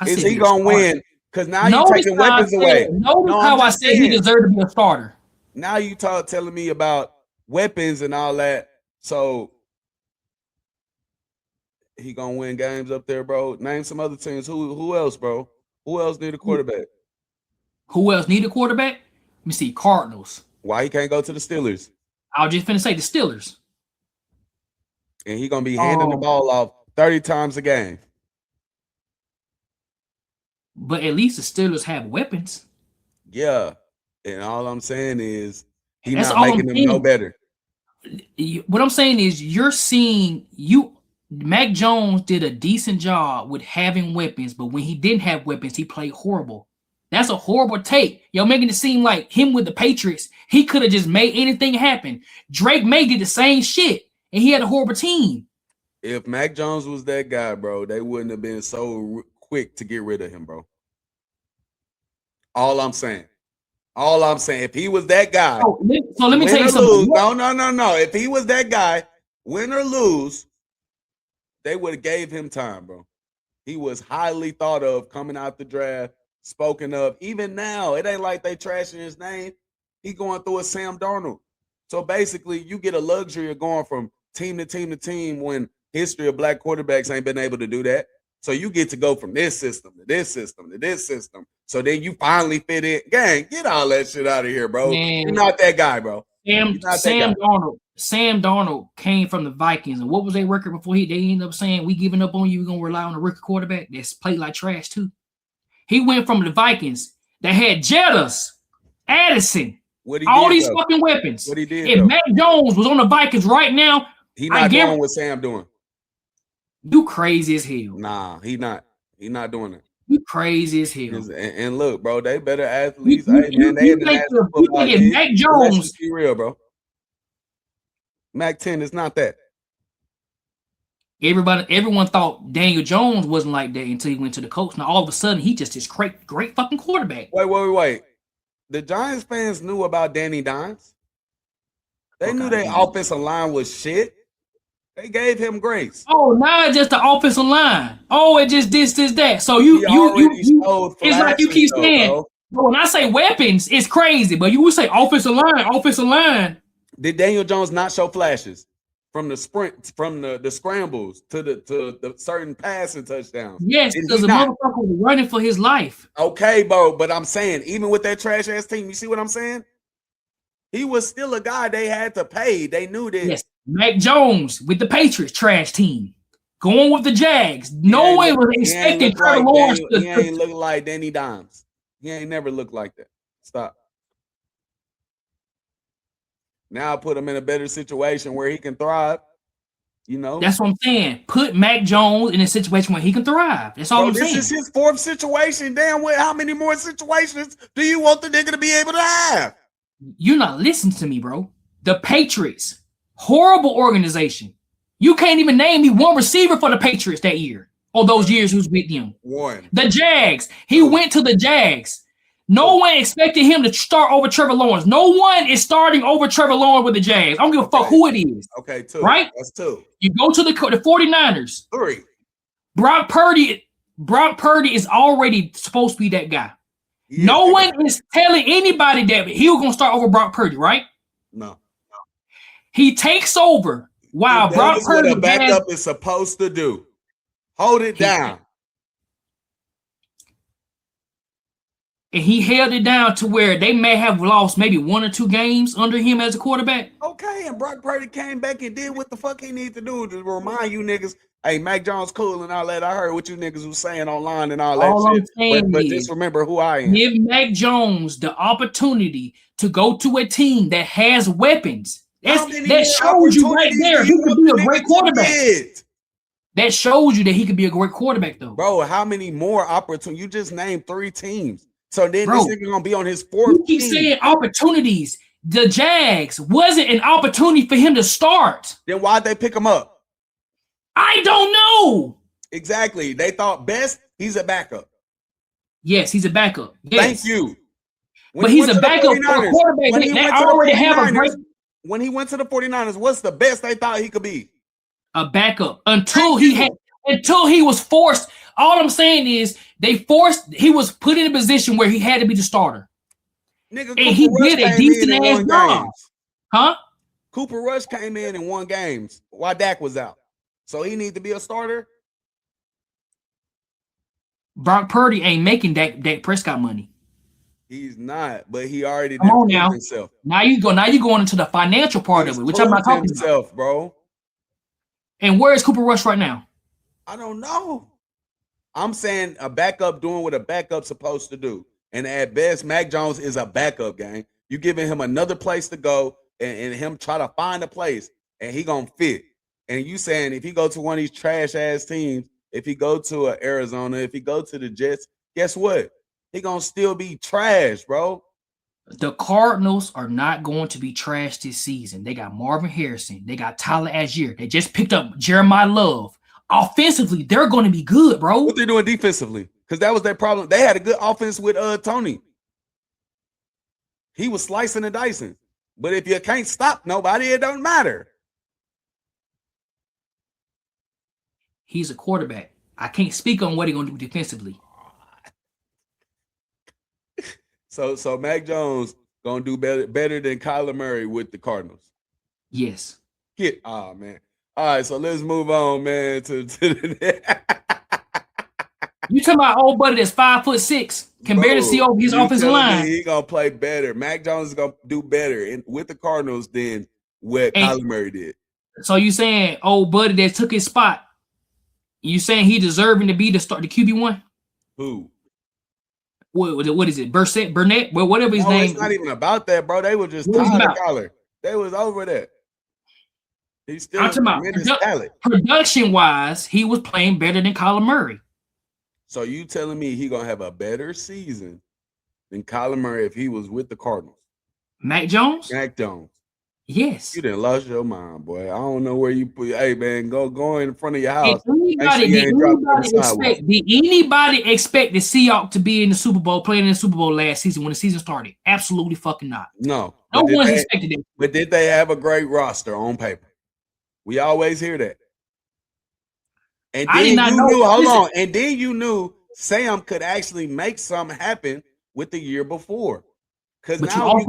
Is he gonna win? Because now you're taking weapons away. Notice how I said he deserved to be a starter. Now you telling me about weapons and all that. So he gonna win games up there, bro. Name some other teams. Who else, bro? Who else need a quarterback? Who else need a quarterback? Let me see. Cardinals. Why he can't go to the Steelers? I was just finna say the Steelers. And he gonna be handing the ball off 30 times a game. But at least the Steelers have weapons. Yeah. And all I'm saying is he's not making them no better. What I'm saying is you're seeing Mac Jones did a decent job with having weapons, but when he didn't have weapons, he played horrible. That's a horrible take. You're making it seem like him with the Patriots, he could have just made anything happen. Drake May did the same shit, and he had a horrible team. If Mac Jones was that guy, bro, they wouldn't have been so quick to get rid of him, bro. All I'm saying, if he was that guy, so let me tell you something. No. If he was that guy, win or lose, they would have gave him time, bro. He was highly thought of coming out the draft, spoken of. Even now, it ain't like they trashing his name. He going through a Sam Darnold. So basically, you get a luxury of going from team to team to team when history of black quarterbacks ain't been able to do that. So you get to go from this system to this system to this system. So then you finally fit in. Gang, get all that shit out of here, bro. Man. You're not that guy, bro. Sam Darnold came from the Vikings, and what was their record before they ended up saying we giving up on you? We're gonna rely on a rookie quarterback that's played like trash too. He went from the Vikings that had Jettas, Addison, all these fucking weapons. What he did? If Mac Jones was on the Vikings right now, he not doing what Sam doing. You crazy as hell. Nah, he not. He not doing it. You crazy as hell. And look, bro, they better athletes. They in the National Football League. Mac Jones, let's be real, bro. Mac 10 is not that. Everyone thought Daniel Jones wasn't like that until he went to the Colts. Now all of a sudden he just is great fucking quarterback. Wait. The Giants fans knew about Danny Dimes. They knew their offensive line was shit. They gave him grace. Oh, not just the offensive line. Oh, it just this, that. So you it's like you keep saying. But when I say weapons, it's crazy. But you would say offensive line. Did Daniel Jones not show flashes from the sprint, from the scrambles to the certain passing touchdowns? Yes, because the motherfucker was running for his life. Okay, bro, but I'm saying, even with that trash ass team, you see what I'm saying? He was still a guy they had to pay. They knew that. Yes, Mac Jones with the Patriots trash team, going with the Jags. No one was expecting Trevor Lawrence. He ain't look like Danny Dimes. He ain't never looked like that. Stop. Now put him in a better situation where he can thrive. You know, that's what I'm saying. Put Mac Jones in a situation where he can thrive. That's all I'm saying. This is his fourth situation. Damn, how many more situations do you want the nigga to be able to have? You're not listening to me, bro. The Patriots, horrible organization. You can't even name me one receiver for the Patriots that year or those years who's with them. One. The Jags. He went to the Jags. No one expected him to start over Trevor Lawrence. No one is starting over Trevor Lawrence with the Jags. I don't give a fuck who it is. Okay, two. Right? That's two. You go to the 49ers. Three. Brock Purdy is already supposed to be that guy. Yeah, no one is telling anybody that he was going to start over Brock Purdy, right? No. He takes over while Brock Purdy. What a backup is supposed to do. Hold it down. And he held it down to where they may have lost maybe 1 or 2 games under him as a quarterback. Okay, and Brock Purdy came back and did what the fuck he needed to do to remind you niggas, hey, Mac Jones cool and all that. I heard what you niggas was saying online and all that shit. But just remember who I am. Give Mac Jones the opportunity to go to a team that has weapons. That shows you right there he could be a great quarterback. That shows you that he could be a great quarterback, though. Bro, how many more opportunities? You just named 3 teams. So then this nigga gonna be on his 4th. You keep saying opportunities. The Jags wasn't an opportunity for him to start. Then why'd they pick him up? I don't know. Exactly. They thought best he's a backup. Yes, he's a backup. Yes. Thank you. But he's a backup for a quarterback. They already have a great. When he went to the 49ers, what's the best they thought he could be? A backup until he was forced. All I'm saying is he was put in a position where he had to be the starter. Nigga, and he did a decent ass job. Huh? Cooper Rush came in and won games while Dak was out. So he need to be a starter. Brock Purdy ain't making Dak Prescott money. He's not, but he already Come on now. Himself. Now you're going into the financial part of it, which I'm not talking about. Bro. And where is Cooper Rush right now? I don't know. I'm saying a backup doing what a backup's supposed to do. And at best, Mac Jones is a backup, gang. You giving him another place to go and him try to find a place, and he gonna fit. And you saying if he go to one of these trash-ass teams, if he go to Arizona, if he go to the Jets, guess what? He gonna still be trash, bro. The Cardinals are not going to be trash this season. They got Marvin Harrison. They got Tyler Algier. They just picked up Jeremiah Love. Offensively, they're going to be good, bro. What they doing defensively? Because that was their problem. They had a good offense with Tony. He was slicing and dicing. But if you can't stop nobody, it don't matter. He's a quarterback. I can't speak on what he's going to do defensively. So Mac Jones going to do better than Kyler Murray with the Cardinals. Yes. Man. All right, so let's move on, man, to the You talking about old buddy that's 5'6", can barely see over his offensive line. He gonna play better. Mac Jones is gonna do better with the Cardinals than what Kyler Murray did. So you saying old buddy that took his spot? You saying he deserving to be the QB1? Who? What is it? Burnett? Well, whatever his name. It's not even about that, bro. They were just tired of Kyler. They was over that. He's still a tremendous talent. Production-wise, he was playing better than Kyler Murray. So you telling me he gonna have a better season than Kyler Murray if he was with the Cardinals? Mac Jones? Mac Jones. Yes. You done lost your mind, boy. I don't know where you put. Hey, man, go in front of your house. Did anybody expect the Seahawks to be in the Super Bowl, playing in the Super Bowl last season when the season started? Absolutely fucking not. No. No one expected it. But did they have a great roster on paper? We always hear that. And then And then you knew Sam could actually make something happen with the year before. Because now you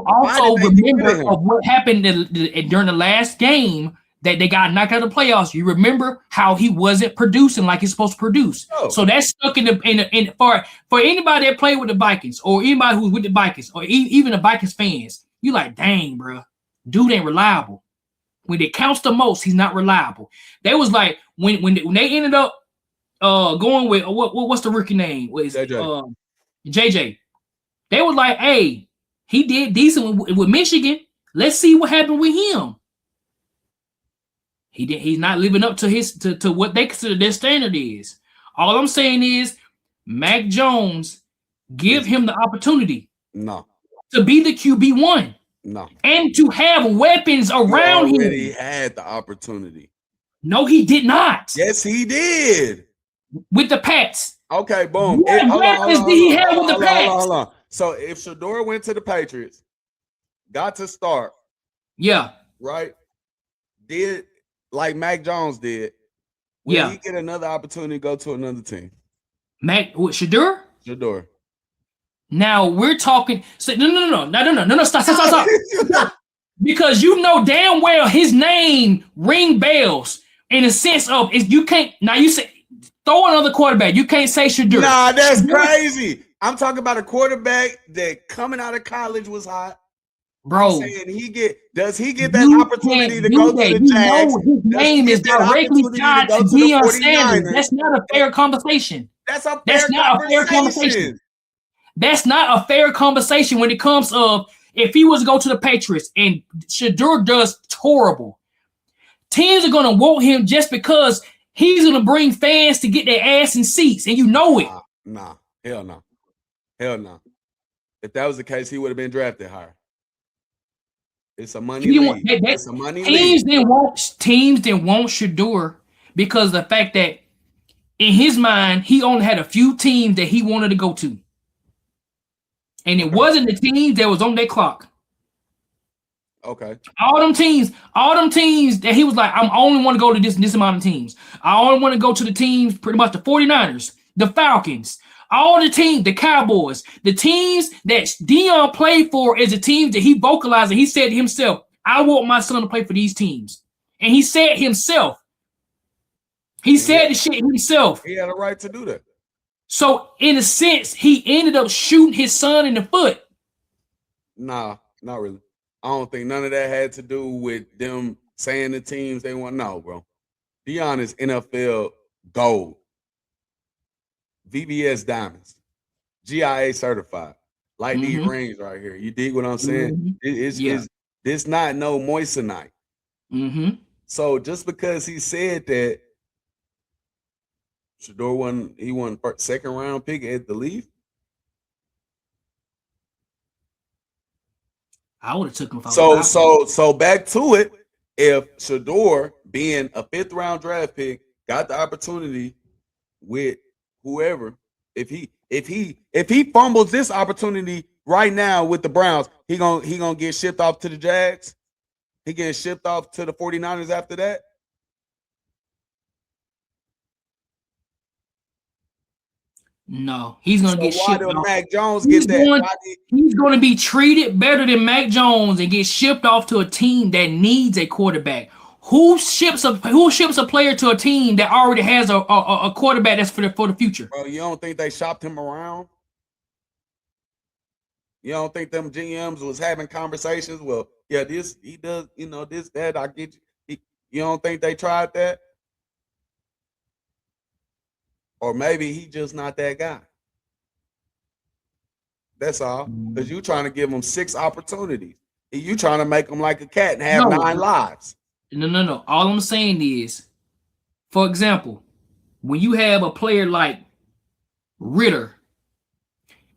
also remember of what happened during the last game that they got knocked out of the playoffs. You remember how he wasn't producing like he's supposed to produce. Oh. So that's stuck for anybody that played with the Vikings or anybody who's with the Vikings or even the Vikings fans. You like, dang, bro, dude ain't reliable. When it counts the most, he's not reliable. They was like when they ended up going with what's the rookie name? What is JJ? They were like, hey, he did decent with Michigan. Let's see what happened with him. He's not living up to to what they consider their standard is. All I'm saying is, Mac Jones, give him the opportunity. No. To be the QB1. No. And to have weapons around him. He already had the opportunity. No, he did not. Yes, he did. With the Pats. Okay, boom. What weapons did he have with the Pats? Hold on. So if Shedeur went to the Patriots, got to start. Yeah. Right? Did like Mac Jones did. Will he get another opportunity to go to another team? Shedeur? Shedeur. Now we're talking. So, no, stop. Because you know damn well his name ring bells in a sense of you can't. Now you say throw another quarterback. You can't say Shedeur. Nah, that's crazy. I'm talking about a quarterback that coming out of college was hot. Bro, does he get that opportunity to go to the Jags? His name is directly tied to Deion Sanders. That's not a fair conversation. That's not a fair conversation. That's not a fair conversation when it comes of if he was to go to the Patriots and Shedeur does horrible. Teams are going to want him just because he's going to bring fans to get their ass in seats, and you know it. Nah, hell no. Hell no. If that was the case, he would have been drafted higher. It's a money league. It's a money league. Teams didn't want Shedeur because of the fact that in his mind, he only had a few teams that he wanted to go to. And it wasn't the teams that was on their clock. Okay. All them teams that he was like, I only want to go to this amount of teams. I only want to go to the teams, pretty much the 49ers, the Falcons, all the teams, the Cowboys, the teams that Deion played for is the teams that he vocalized and he said to himself, I want my son to play for these teams. And he said himself. He said the shit himself. He had a right to do that. So, in a sense, he ended up shooting his son in the foot. Nah, not really. I don't think none of that had to do with them saying the teams they want. No, bro. Deion is NFL gold. VBS diamonds. GIA certified. Like these rings right here. You dig what I'm saying? It's not no moissanite. So, just because he said that, Shedeur won second round pick at the Leaf. I would have took him. So back to it. If Shedeur, being a 5th round draft pick, got the opportunity with whoever, if he fumbles this opportunity right now with the Browns, he gonna get shipped off to the Jags. He getting shipped off to the 49ers after that. No, he's going to get shipped off. Mac Jones he's going to be treated better than Mac Jones and get shipped off to a team that needs a quarterback. Who ships a player to a team that already has a quarterback that's for the future? Bro, you don't think they shopped him around? You don't think them GMs was having conversations? Well, yeah, this he does, this, that, I get you. You don't think they tried that? Or maybe he just not that guy. That's all. Because you trying to give him 6 opportunities. You trying to make him like a cat and have 9 lives. No. All I'm saying is, for example, when you have a player like Ritter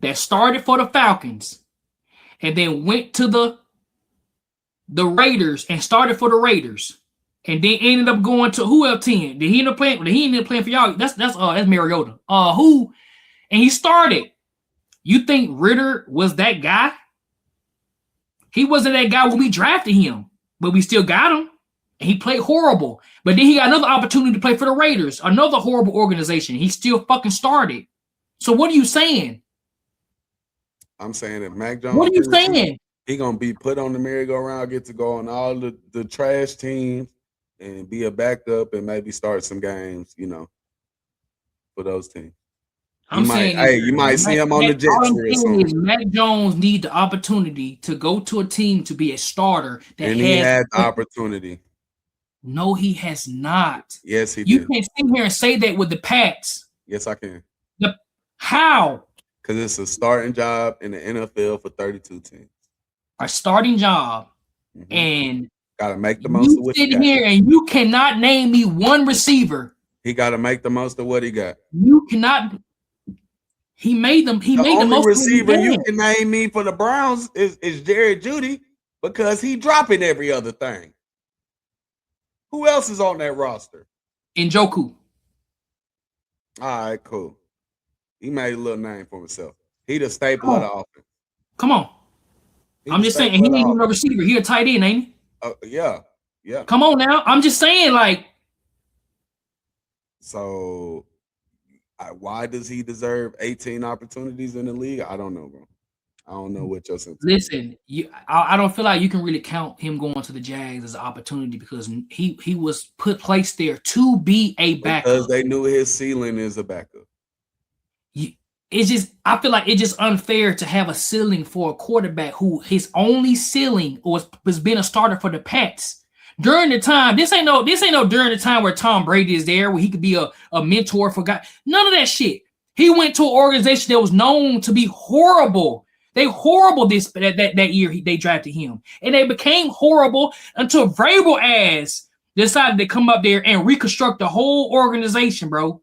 that started for the Falcons and then went to the Raiders and started for the Raiders and then ended up going to who else team? Did he end up playing? He ended up playing for y'all. That's Mariota. And he started. You think Ritter was that guy? He wasn't that guy when we drafted him, but we still got him. And he played horrible. But then he got another opportunity to play for the Raiders, another horrible organization. He still fucking started. So what are you saying? I'm saying that Mac Jones. What are you saying? He gonna be put on the merry-go-round, get to go on all the trash teams and be a backup and maybe start some games, for those teams. You might see him on the Jets. All I'm saying is Mac Jones need the opportunity to go to a team to be a starter. And he had the opportunity. No, he has not. Yes, he did. You can't sit here and say that with the Pats. Yes, I can. How? Because it's a starting job in the NFL for 32 teams. A starting job, and gotta make the most of what you sit here and you cannot name me one receiver. He got to make the most of what he got. You cannot. He made them. He made the most receiver you can name me for the Browns is Jerry Jeudy because he dropping every other thing. Who else is on that roster? Njoku. All right, cool. He made a little name for himself. He the staple of the offense. Come on. I'm just saying, he ain't even a receiver. He a tight end, ain't he? Yeah. Come on now. I'm just saying, like. So, why does he deserve 18 opportunities in the league? I don't know, bro. I don't know what your sense. Listen, I don't feel like you can really count him going to the Jags as an opportunity because he was placed there to be a backup. Because they knew his ceiling is a backup. It's just, I feel like it's just unfair to have a ceiling for a quarterback who his only ceiling was being a starter for the Pats. During the time, this ain't no during the time where Tom Brady is there, where he could be a mentor for guys. None of that shit. He went to an organization that was known to be horrible. They horrible that year they drafted him. And they became horrible until Vrabel ass decided to come up there and reconstruct the whole organization, bro.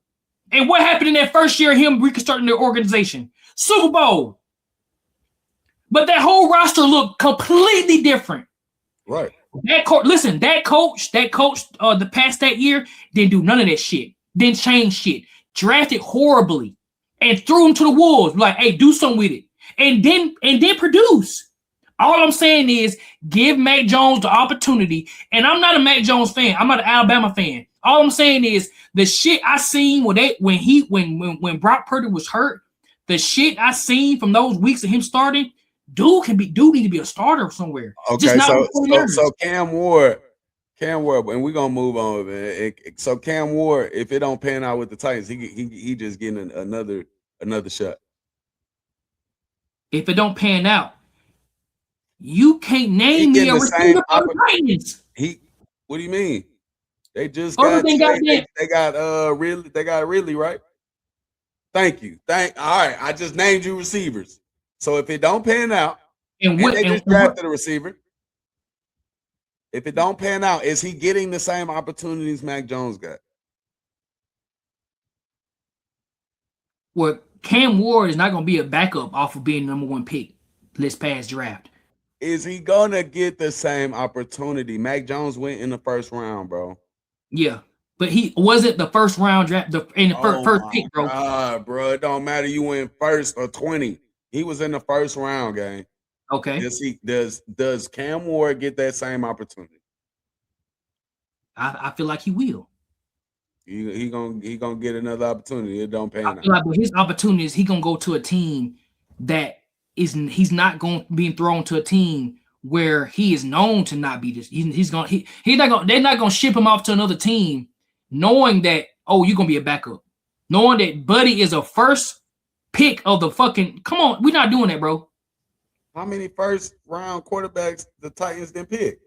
And what happened in that first year of him reconstructing their organization? Super Bowl. But that whole roster looked completely different. Right. That coach, the past that year didn't do none of that shit. Didn't change shit. Drafted horribly and threw him to the wolves. Like, hey, do something with it. And then produce. All I'm saying is give Mac Jones the opportunity. And I'm not a Mac Jones fan. I'm not an Alabama fan. All I'm saying is the shit I seen when Brock Purdy was hurt, the shit I seen from those weeks of him starting, dude need to be a starter somewhere. Okay, so Cam Ward, and we're gonna move on, man. So Cam Ward, if it don't pan out with the Titans, he just getting another shot. If it don't pan out, you can't name me a receiver for the Titans. What do you mean? They just got Ridley, right? Thank you. All right, I just named you receivers. So if it don't pan out, and they just drafted a receiver. If it don't pan out, is he getting the same opportunities Mac Jones got? Well, Cam Ward is not going to be a backup off of being number 1 pick this past draft. Is he going to get the same opportunity? Mac Jones went in the first round, bro. Yeah, but he wasn't the first round draft in the first pick, bro. Bro, it don't matter. You went first or 20. He was in the first round, gang. Okay. Does Cam Ward get that same opportunity? I feel like he will. He gonna get another opportunity. It don't pan out. I feel like his opportunity is he gonna go to a team that he's not going to be thrown to a team where he is known to not be this. He's not gonna. They're not gonna ship him off to another team, knowing that you're gonna be a backup, knowing that Buddy is a first pick of the fucking. Come on, we're not doing that, bro. How many first round quarterbacks the Titans didn't pick?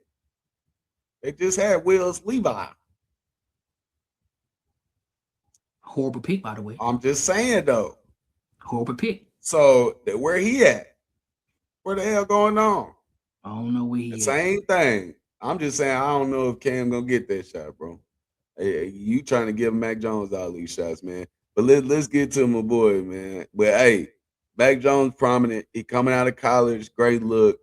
They just had Wills Levi. Horrible pick, by the way. I'm just saying though. Horrible pick. So where he at? Where the hell going on? I don't know where he the at. Same thing. I'm just saying I don't know if Cam gonna get that shot, bro. Hey, you trying to give Mac Jones all these shots, man. But let's get to my boy, man. But hey, Mac Jones prominent. He coming out of college, great look.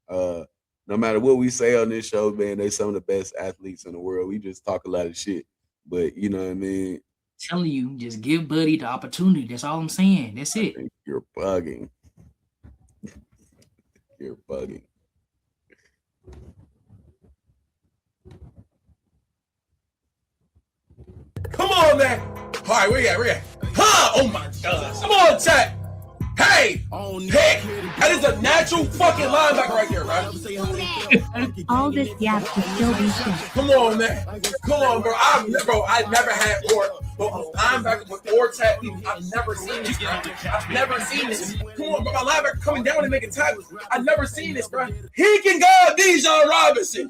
No matter what we say on this show, man, they some of the best athletes in the world. We just talk a lot of shit. But you know what I mean? Telling you, just give Buddy the opportunity. That's all I'm saying. That's it. You're bugging. You're bugging. Come on, man. All right, where you at? Huh? Oh my God. Come on, chat. Hey, pick. That is a natural fucking linebacker right there, right? All this yap to still be shit. Come on, man. Come on, bro. I never had linebacker with four techniques. I've never seen this, bro. I've never seen this. Come on, bro. My linebacker coming down and making tackles. I've never seen this, bro. He can guard Bijan Robinson.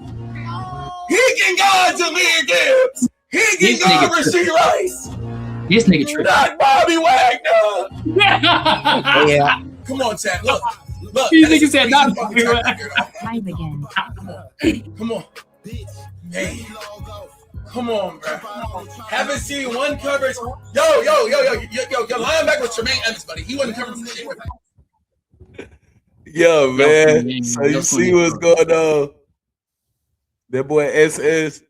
He can guard Jameer Gibbs. He can guard Rasheed Rice. This nigga tripping. Not Bobby Wagner. Yeah. Come on, Chad. Look. These niggas said not Bobby Wagner. Time again. Come on. Man. Come on, bro. Haven't seen one coverage. Yo, your linebacker was Tremaine Evans, buddy. He wasn't covering shit. Yo, man. So you see what's going on? That boy SS.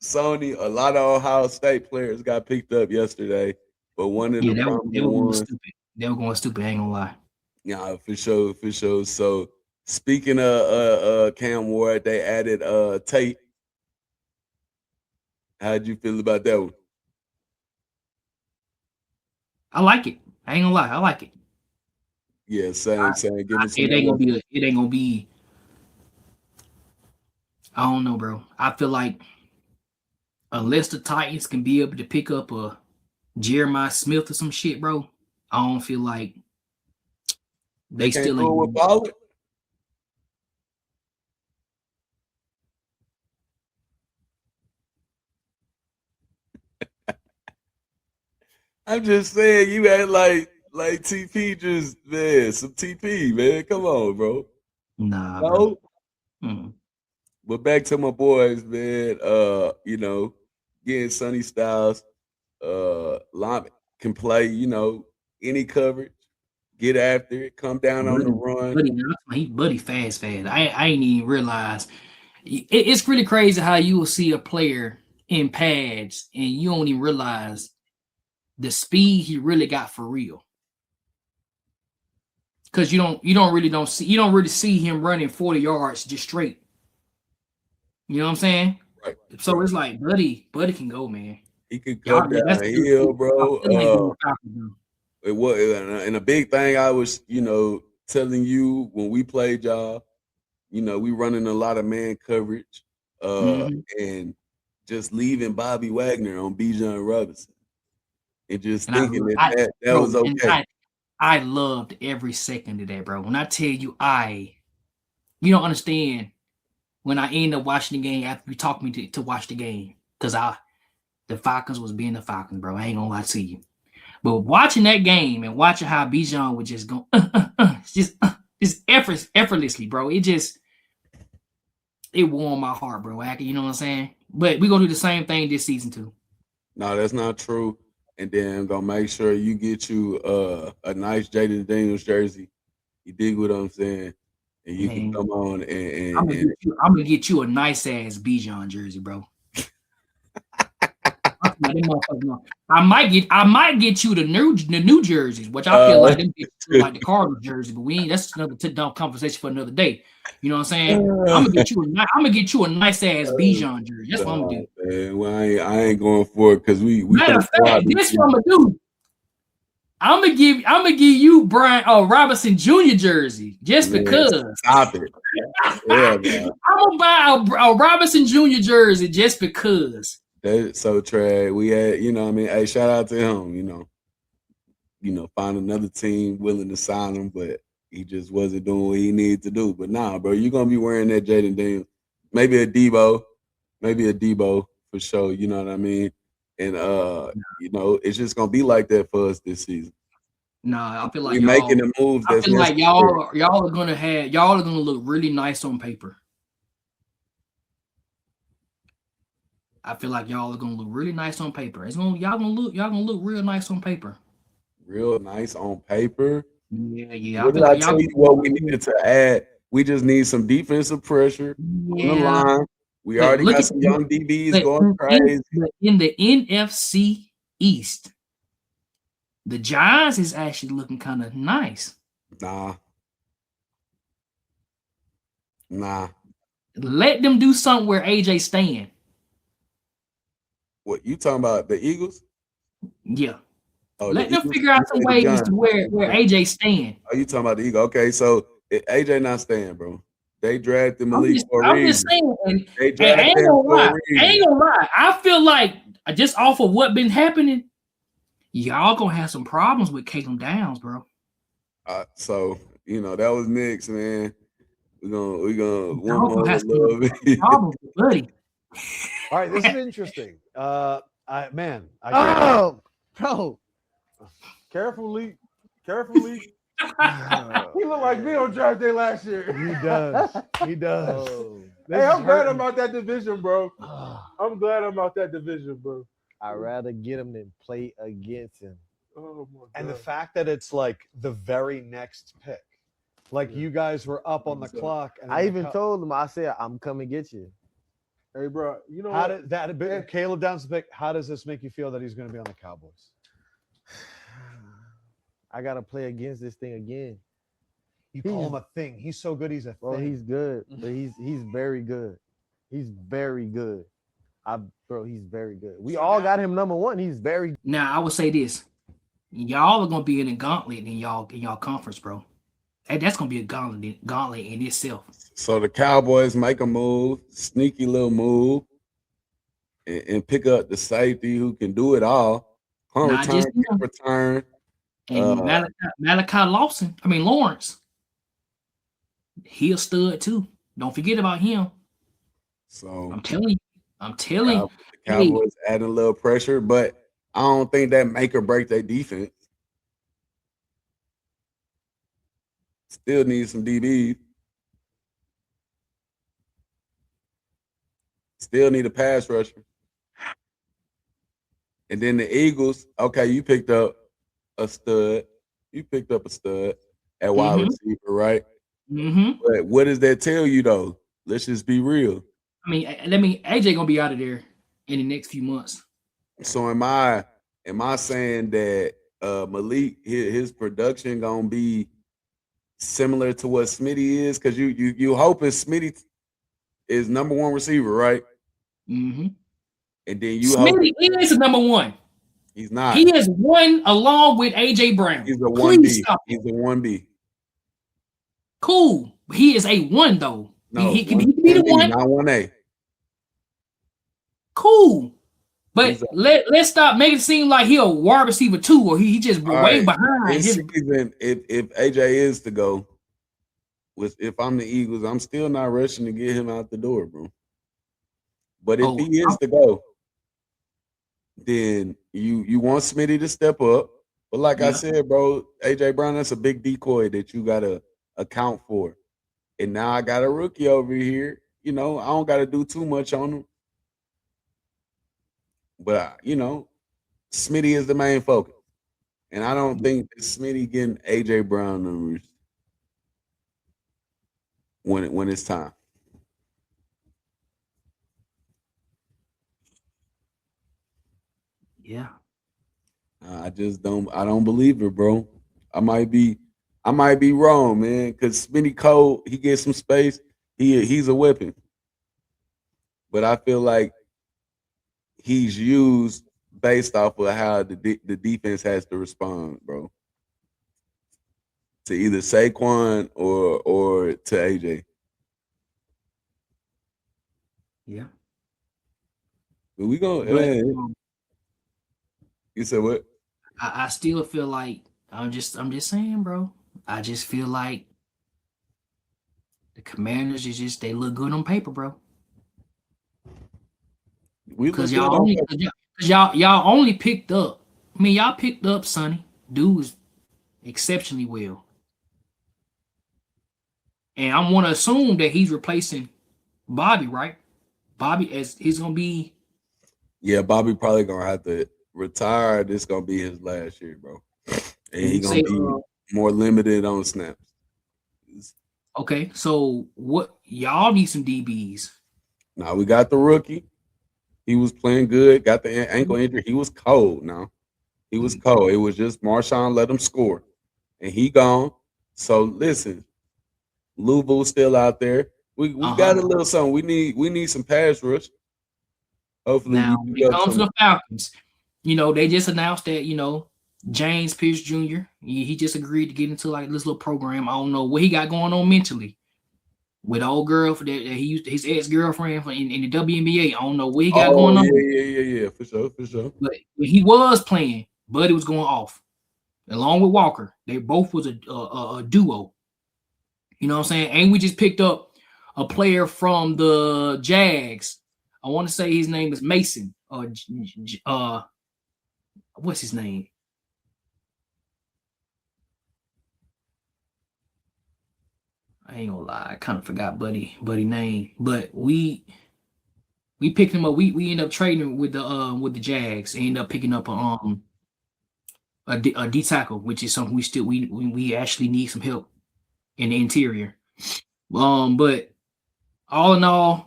Sony, a lot of Ohio State players got picked up yesterday, but one of the ones they were going stupid. I ain't gonna lie. Yeah, for sure. So speaking of Cam Ward, they added Tate. How'd you feel about that one? I like it. I ain't gonna lie. I like it. Yeah, same. It ain't gonna be. I don't know, bro. I feel like unless the Titans can be able to pick up a Jeremiah Smith or some shit, bro, I don't feel like they still ain't with Pollard. I'm just saying, you had like TP just, man, some TP, man. Come on, bro. Nah, no. Bro. But back to my boys, man. Getting Sonny Styles, Lamont can play, any coverage, get after it, come down on the run. Buddy fast. I ain't even realize. It's really crazy how you will see a player in pads and you don't even realize the speed he really got for real. Because you don't really see him running 40 yards just straight. You know what I'm saying? Right. So it's like Buddy can go, man. He could come down the hill, bro. It was, and a big thing I was, telling you when we played y'all, we running a lot of man coverage, and just leaving Bobby Wagner on Bijan Robinson, and just thinking that was okay. I loved every second of that, bro. When I tell you, you don't understand. When I end up watching the game after you talked me to watch the game, because the Falcons was being the Falcons, bro. I ain't gonna lie to you. But watching that game and watching how Bijan would just go, just effortlessly, bro. It warmed my heart, bro. You know what I'm saying? But we're gonna do the same thing this season too. No, that's not true. And then I'm gonna make sure you get you a nice Jaden Daniels jersey. You dig what I'm saying? And you can come on and I'm gonna get you a nice ass Bijan jersey, bro. I might get you the new jerseys, which I feel like them like the Cardinals jersey, but that's another dumb conversation for another day. You know what I'm saying? I'm gonna get you a nice ass Bijan jersey. That's what I'm gonna do. Man, well, I ain't going for it because we matter of fact, this what I'm gonna do. I'm gonna give you Brian Robinson Jr. jersey just because. Stop it. Yeah, man. I'm gonna buy a Robinson Jr. jersey just because. That's so trash. We had, you know what I mean? Hey, shout out to him, find another team willing to sign him, but he just wasn't doing what he needed to do. But nah, bro, you're gonna be wearing that Jaden Daniels. Maybe a Debo for sure, you know what I mean? And it's just gonna be like that for us this season. Nah, I feel like we're making the moves. I feel like y'all are gonna look really nice on paper. I feel like y'all are gonna look really nice on paper. Y'all gonna look real nice on paper. Real nice on paper. Yeah. What did I tell you what we needed to add? We just need some defensive pressure on the line. We already got some young DBs going crazy. In the NFC East, the Giants is actually looking kind of nice. Nah. Let them do something where AJ stand. What you talking about? The Eagles? Yeah. Oh, let them figure out some ways to where AJ stand. Oh, you talking about the Eagles? Okay, so AJ not staying, bro. They drafted Malik for a reason. I'm just saying. They drafted him for a reason. I ain't gonna lie. I feel like just off of what been happening, y'all gonna have some problems with Caleb Downs, bro. So that was next, man. We're gonna one more love. Problems, buddy. All right, this is interesting. Bro. Carefully. He looked like me on draft day last year. He does. Oh, hey, I'm glad I'm out that division, bro. I'd rather get him than play against him. Oh my God. And the fact that it's like the very next pick. Like you guys were up on the clock. And I even told him, I said, I'm coming to get you. Hey, bro, how did that Caleb Downs pick? How does this make you feel that he's going to be on the Cowboys? I got to play against this thing again. You call him a thing. He's so good. He's a thing. He's good, but he's very good. He's very good. He's very good. We all got him number one. He's very. Now I would say this: y'all are gonna be in a gauntlet in y'all conference, bro. Hey, that's gonna be a gauntlet in itself. So the Cowboys make a move, sneaky little move, and pick up the safety who can do it all. Return. And Malachi Lawrence. He a stud too. Don't forget about him. So I'm telling you. The Cowboys adding a little pressure, but I don't think that make or break their defense. Still need some DBs. Still need a pass rusher. And then the Eagles, okay, you picked up a stud. At wide receiver, right? Mm-hmm. But what does that tell you, though? Let's just be real. AJ gonna be out of there in the next few months. So am I saying that Malik, his production gonna be similar to what Smitty is? Because you hoping Smitty is number one receiver, right? Mm-hmm. And then you Smitty is the number one. He's not. He is one along with AJ Brown. He's a 1B. He's a 1B. Cool. He is a 1 though. No, he can be the 1. Not 1A. Cool. But let's stop making it seem like he a wide receiver 2 or he just way behind. This season, if AJ is to go, if I'm the Eagles, I'm still not rushing to get him out the door, bro. But if he is to go, then you want Smitty to step up. But like I said, bro, AJ Brown, that's a big decoy that you gotta account for. And now I got a rookie over here. I don't gotta do too much on him. But Smitty is the main focus. And I don't think that Smitty getting AJ Brown numbers when it's time. Yeah. I don't believe it, bro. I might be wrong, man. Because Smitty Cole, he gets some space. He's a weapon. But I feel like he's used based off of how the defense has to respond, bro. To either Saquon or to AJ. Yeah. But we gonna. You said what? I still feel like I'm just saying, bro. I just feel like the Commanders is just they look good on paper, bro. We look Cause good y'all on only, paper. y'all only picked up. I mean, y'all picked up Sonny. Dude was exceptionally well, and I want to assume that he's replacing Bobby, right? Bobby as he's gonna be. Yeah, Bobby probably gonna have to retire. This gonna be his last year, bro, and he gonna be more limited on snaps. Okay, so what y'all need some DBs. Now we got the rookie. He was playing good. Got the ankle injury. He was cold. Now he was cold. It was just Marshawn let him score, and he gone. So listen, Louisville's still out there. We got a little something. We need some pass rush. Hopefully, now when it comes to the Falcons, they just announced that James Pierce Jr. He just agreed to get into like this little program. I don't know what he got going on mentally with the old girl that he used his ex-girlfriend in the WNBA. I don't know what he got going on. Yeah, for sure. But he was playing, but it was going off. Along with Walker, they both was a duo. You know what I'm saying? And we just picked up a player from the Jags. I want to say his name is Mason. What's his name? I ain't gonna lie, I kind of forgot buddy name, but we picked him up. We ended up trading with the Jags. And ended up picking up a D tackle, which is something we actually need some help in the interior. But all in all,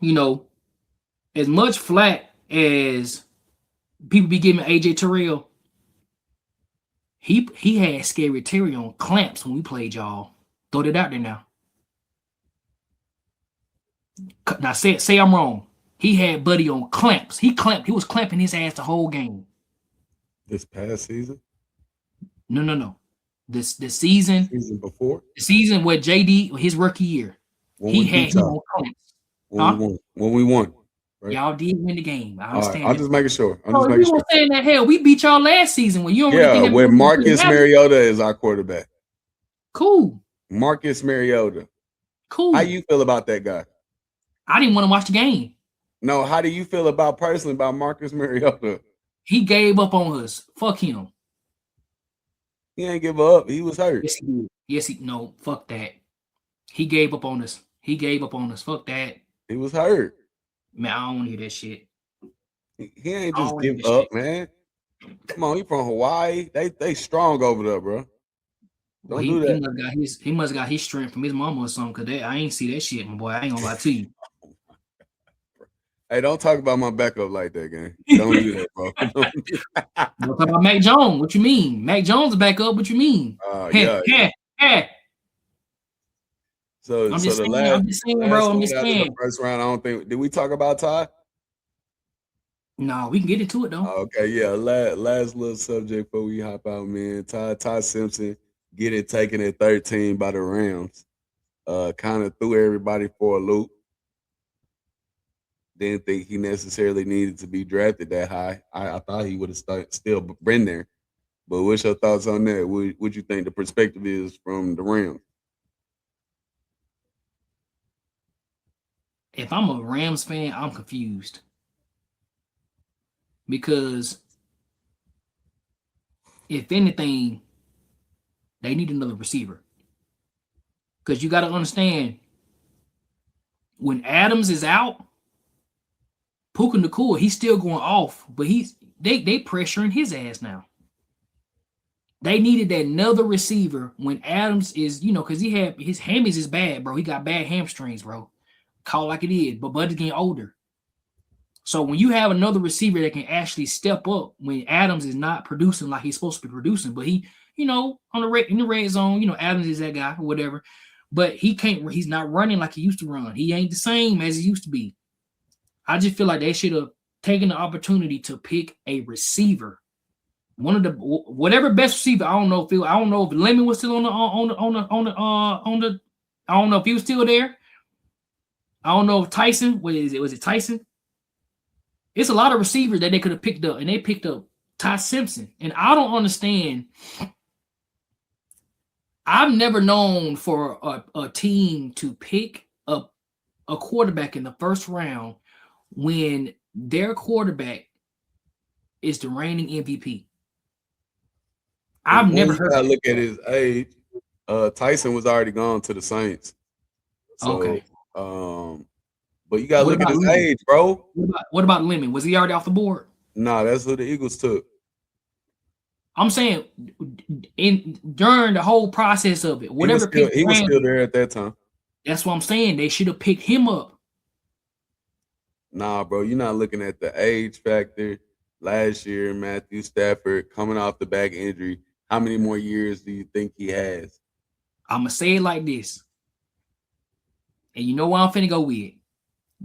as much flack as people be giving AJ Terrell, he had Scary Terry on clamps when we played y'all. Throw that out there now. Now say I'm wrong. He had Buddy on clamps. He was clamping his ass the whole game. This past season? No. This season before? The season where JD, his rookie year. He had him on clamps. When we won. Right? Y'all did win the game. I understand. Right, I'm just making sure. Saying that hell, we beat y'all last season when you don't really think when Marcus Mariota is our quarterback. Cool. Marcus Mariota. Cool. How you feel about that guy? I didn't want to watch the game. No, how do you feel personally about Marcus Mariota? He gave up on us. Fuck him. He ain't give up. He was hurt. Yes, he no, fuck that. He gave up on us. Fuck that. He was hurt. Man, I don't want to hear that shit. He ain't just give up, man. Come on, he from Hawaii. They strong over there, bro. Don't do that. He must got his strength from his mama or something. Cause I ain't see that shit, my boy. I ain't gonna lie to you. Hey, don't talk about my backup like that, gang. Don't do that, bro. Don't talk about Mac Jones. What you mean? Mac Jones is back up. What you mean? Yeah. So I'm just saying, bro. I'm just saying. The first round, I don't think. Did we talk about Ty? No, we can get into it though. Okay, yeah. Last little subject before we hop out, man. Ty Simpson taken at 13 by the Rams. Kind of threw everybody for a loop. Didn't think he necessarily needed to be drafted that high. I thought he would have still been there. But what's your thoughts on that? What you think the perspective is from the Rams? If I'm a Rams fan, I'm confused. Because if anything, they need another receiver. Because you got to understand, when Adams is out, Puka Nacua, he's still going off, but they pressuring his ass now. They needed another receiver when Adams is, because he had his hammies is bad, bro. He got bad hamstrings, bro. Call like it is, but Buddy's getting older. So when you have another receiver that can actually step up when Adams is not producing like he's supposed to be producing, but he, in the red zone, Adams is that guy or whatever, but he's not running like he used to run. He ain't the same as he used to be. I just feel like they should have taken the opportunity to pick a receiver. One of the whatever best receiver. I don't know if Lemon was still on the I don't know if he was still there. I don't know if Tyson was it Tyson? It's a lot of receivers that they could have picked up, and they picked up Ty Simpson. And I don't understand. I've never known for a team to pick up a quarterback in the first round when their quarterback is the reigning MVP. I've never heard. Look at his age. Tyson was already gone to the Saints. So, okay. But you gotta look at his age, bro. What about Lemon? Was he already off the board? Nah, that's who the Eagles took. I'm saying during the whole process of it, whatever he was still there at that time. That's what I'm saying. They should have picked him up. Nah, bro, you're not looking at the age factor. Last year, Matthew Stafford coming off the back injury. How many more years do you think he has? I'm gonna say it like this, and you know what I'm finna go with.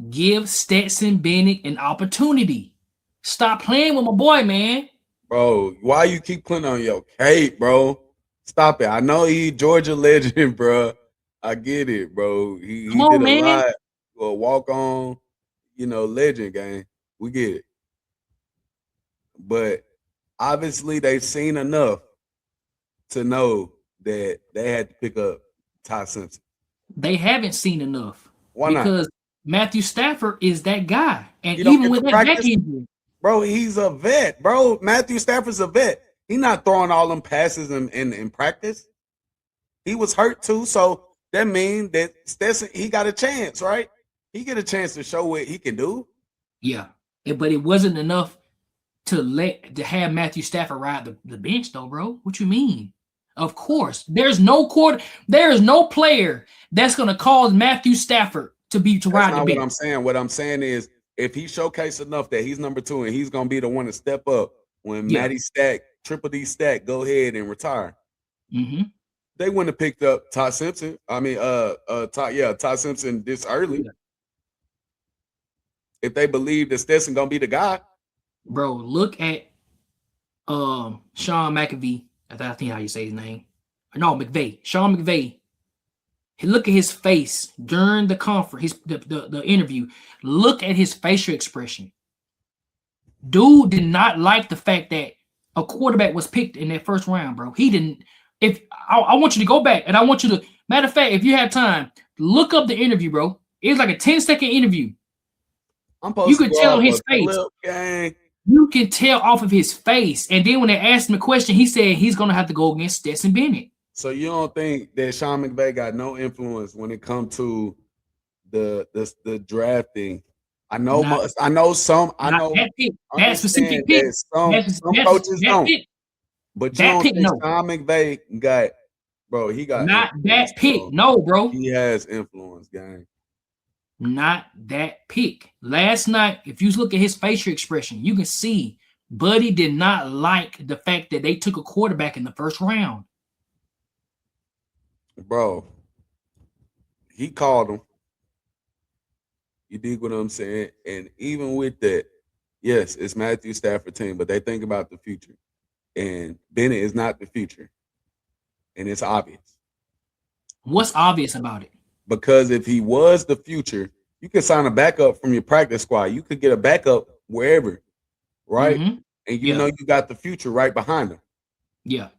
Give Stetson Bennett an opportunity. Stop playing with my boy, man. Bro, why you keep putting on your cape, bro? Stop it. I know he Georgia legend, bro. I get it, bro. He did a lot. Well, walk on, legend game. We get it. But obviously they've seen enough to know that they had to pick up Ty Simpson. They haven't seen enough. Why not? Because Matthew Stafford is that guy. And even with that back injury. Bro, he's a vet, bro. Matthew Stafford's a vet. He's not throwing all them passes in practice. He was hurt too, so that means that Stetson, he got a chance, right? He get a chance to show what he can do. Yeah, but it wasn't enough to have Matthew Stafford ride the bench, though, bro. What you mean? Of course, there is no player that's gonna cause Matthew Stafford to ride the bench. What I'm saying. What I'm saying is, if he showcased enough that he's number 2 and he's gonna be the one to step up when Matty Stack, Triple D Stack, go ahead and retire. Mm-hmm. They wouldn't have picked up Ty Simpson. I mean, Ty Simpson this early. Yeah. If they believe that Stetson gonna be the guy. Bro, look at Sean McVay. I think how you say his name. No, McVay. Sean McVay. Look at his face during the conference, the interview. Look at his facial expression. Dude did not like the fact that a quarterback was picked in that first round, bro. He didn't. I want you to go back and I want you to, matter of fact, if you have time, look up the interview, bro. It was like a 10-second interview. You could tell on his face. You can tell off of his face. And then when they asked him a question, he said he's going to have to go against Stetson Bennett. So you don't think that Sean McVay got no influence when it comes to the drafting? I know some. I know that specific pick. Some coaches don't. But you don't think Sean McVay got, bro? He got not that pick. No, bro. He has influence, gang. Not that pick. Last night, if you look at his facial expression, you can see Buddy did not like the fact that they took a quarterback in the first round. Bro, he called him. You dig what I'm saying? And even with that, yes, it's Matthew Stafford team, but they think about the future. And Bennett is not the future. And it's obvious. What's obvious about it? Because if he was the future, you could sign a backup from your practice squad. You could get a backup wherever, right? Mm-hmm. And you know you got the future right behind him. Yeah.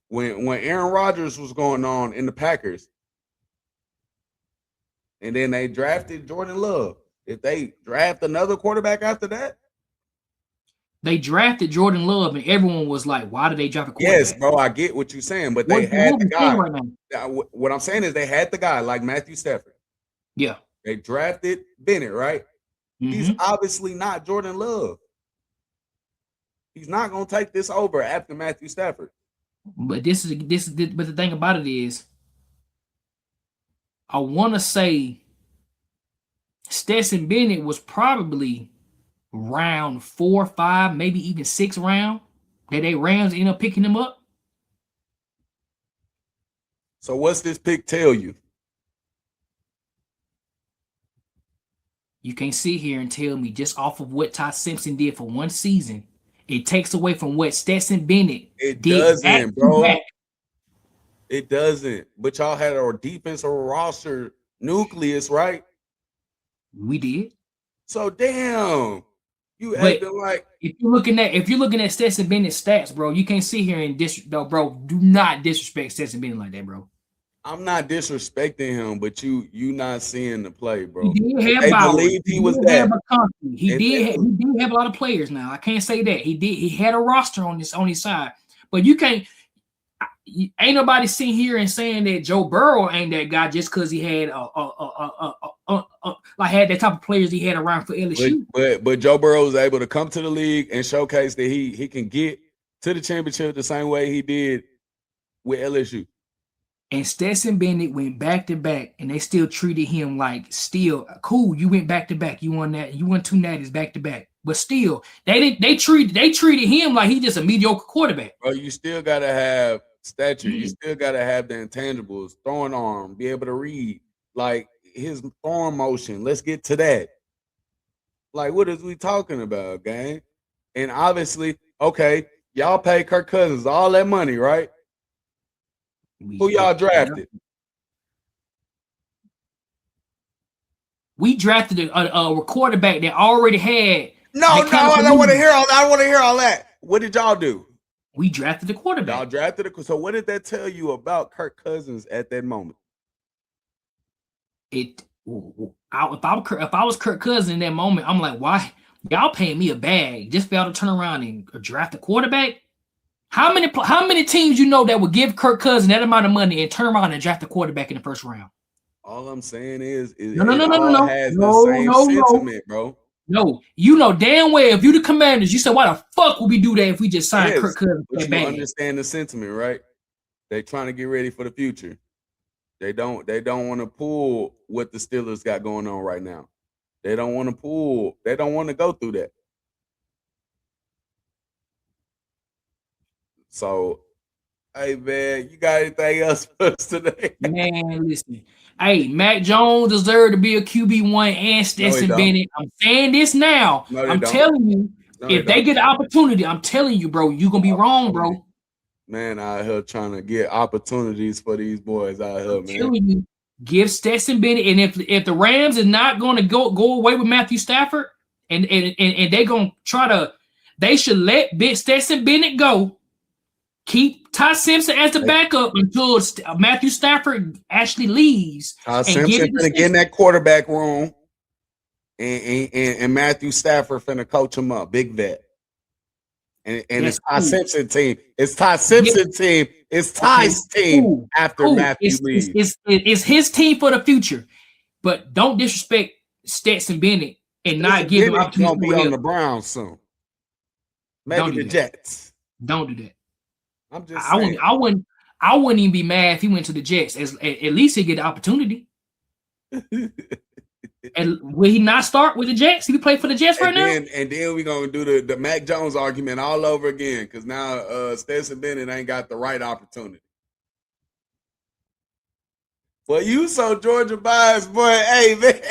When Aaron Rodgers was going on in the Packers, and then they drafted Jordan Love. If they draft another quarterback after that, they drafted Jordan Love, and everyone was like, "Why did they draft a quarterback?" Yes, bro, I get what you're saying, but they had the guy. Right, what I'm saying is they had the guy like Matthew Stafford. Yeah, they drafted Bennett, right? Mm-hmm. He's obviously not Jordan Love. He's not gonna take this over after Matthew Stafford. But but the thing about it is, I want to say Stetson Bennett was probably round 4, 5, maybe even 6 round that they Rams end up picking him up. So what's this pick tell you? You can't sit here and tell me just off of what Ty Simpson did for one season. It takes away from what Stetson Bennett did. It doesn't, bro. It doesn't. But y'all had our defensive roster nucleus, right? We did. So damn, you But acting like if you're looking at Stetson Bennett's stats, bro, you can't sit here and bro. Do not disrespect Stetson Bennett like that, bro. I'm not disrespecting him, but you not seeing the play, bro. He did have They Bowers. believed he was did that. have he did have a lot of players. Now I can't say that he had a roster on his side, but you can't. Ain't nobody sitting here and saying that Joe Burrow ain't that guy just because he had like had that type of players he had around for LSU. But Joe Burrow was able to come to the league and showcase that he can get to the championship the same way he did with LSU. And Stetson Bennett went back to back, and they still treated him like still cool. You went back to back. You won that. You won 2 natties back to back. But still, they treated him like he just a mediocre quarterback. Bro, you still gotta have stature. You still gotta have the intangibles, throwing arm, be able to read, like his arm motion. Let's get to that. Like, what is we talking about, gang? And obviously, okay, y'all pay Kirk Cousins all that money, right? Who y'all drafted? We drafted a quarterback that already had. No, I don't want to hear all that. I want to hear all that. What did y'all do? We drafted the quarterback. Y'all drafted it. So what did that tell you about Kirk Cousins at that moment? If I was Kirk Cousins in that moment, I'm like, why y'all paying me a bag just for y'all to turn around and draft a quarterback? How many teams you know that would give Kirk Cousins that amount of money and turn around and draft a quarterback in the first round? All I'm saying is no, has the same sentiment, bro. No, you know damn well if you the Commanders, you said, why the fuck would we do that if we just signed Kirk Cousins? But you understand the sentiment, right? They trying to get ready for the future. They don't want to pull what the Steelers got going on right now. They don't want to pull. They don't want to go through that. So, hey man, you got anything else for us today? Man, listen. Hey, Mac Jones deserved to be a QB1 and Stetson Bennett. I'm saying this now. I'm telling you, if they get the opportunity, I'm telling you, bro, you're gonna be wrong, bro. Man, out here trying to get opportunities for these boys out here, man. Telling you, give Stetson Bennett, and if the Rams is not gonna go away with Matthew Stafford, and they're gonna try to, they should let Stetson Bennett go. Keep Ty Simpson as the backup until Matthew Stafford actually leaves. Ty Simpson finna get in that quarterback room, and Matthew Stafford finna coach him up, big vet. And it's Ty Simpson team. It's Ty Simpson team. It's Ty's team after Matthew leaves. It's his team for the future, but don't disrespect Stetson Bennett and not give him opportunity. Gonna be on the Browns soon. Maybe the Jets. Don't do that. I'm just saying. I wouldn't even be mad if he went to the Jets. At least he'd get the opportunity. And will he not start with the Jets? He play for the Jets right now? And then we're gonna do the Mac Jones argument all over again because now Stetson Bennett ain't got the right opportunity. Well, you so Georgia biased, boy. Hey, man.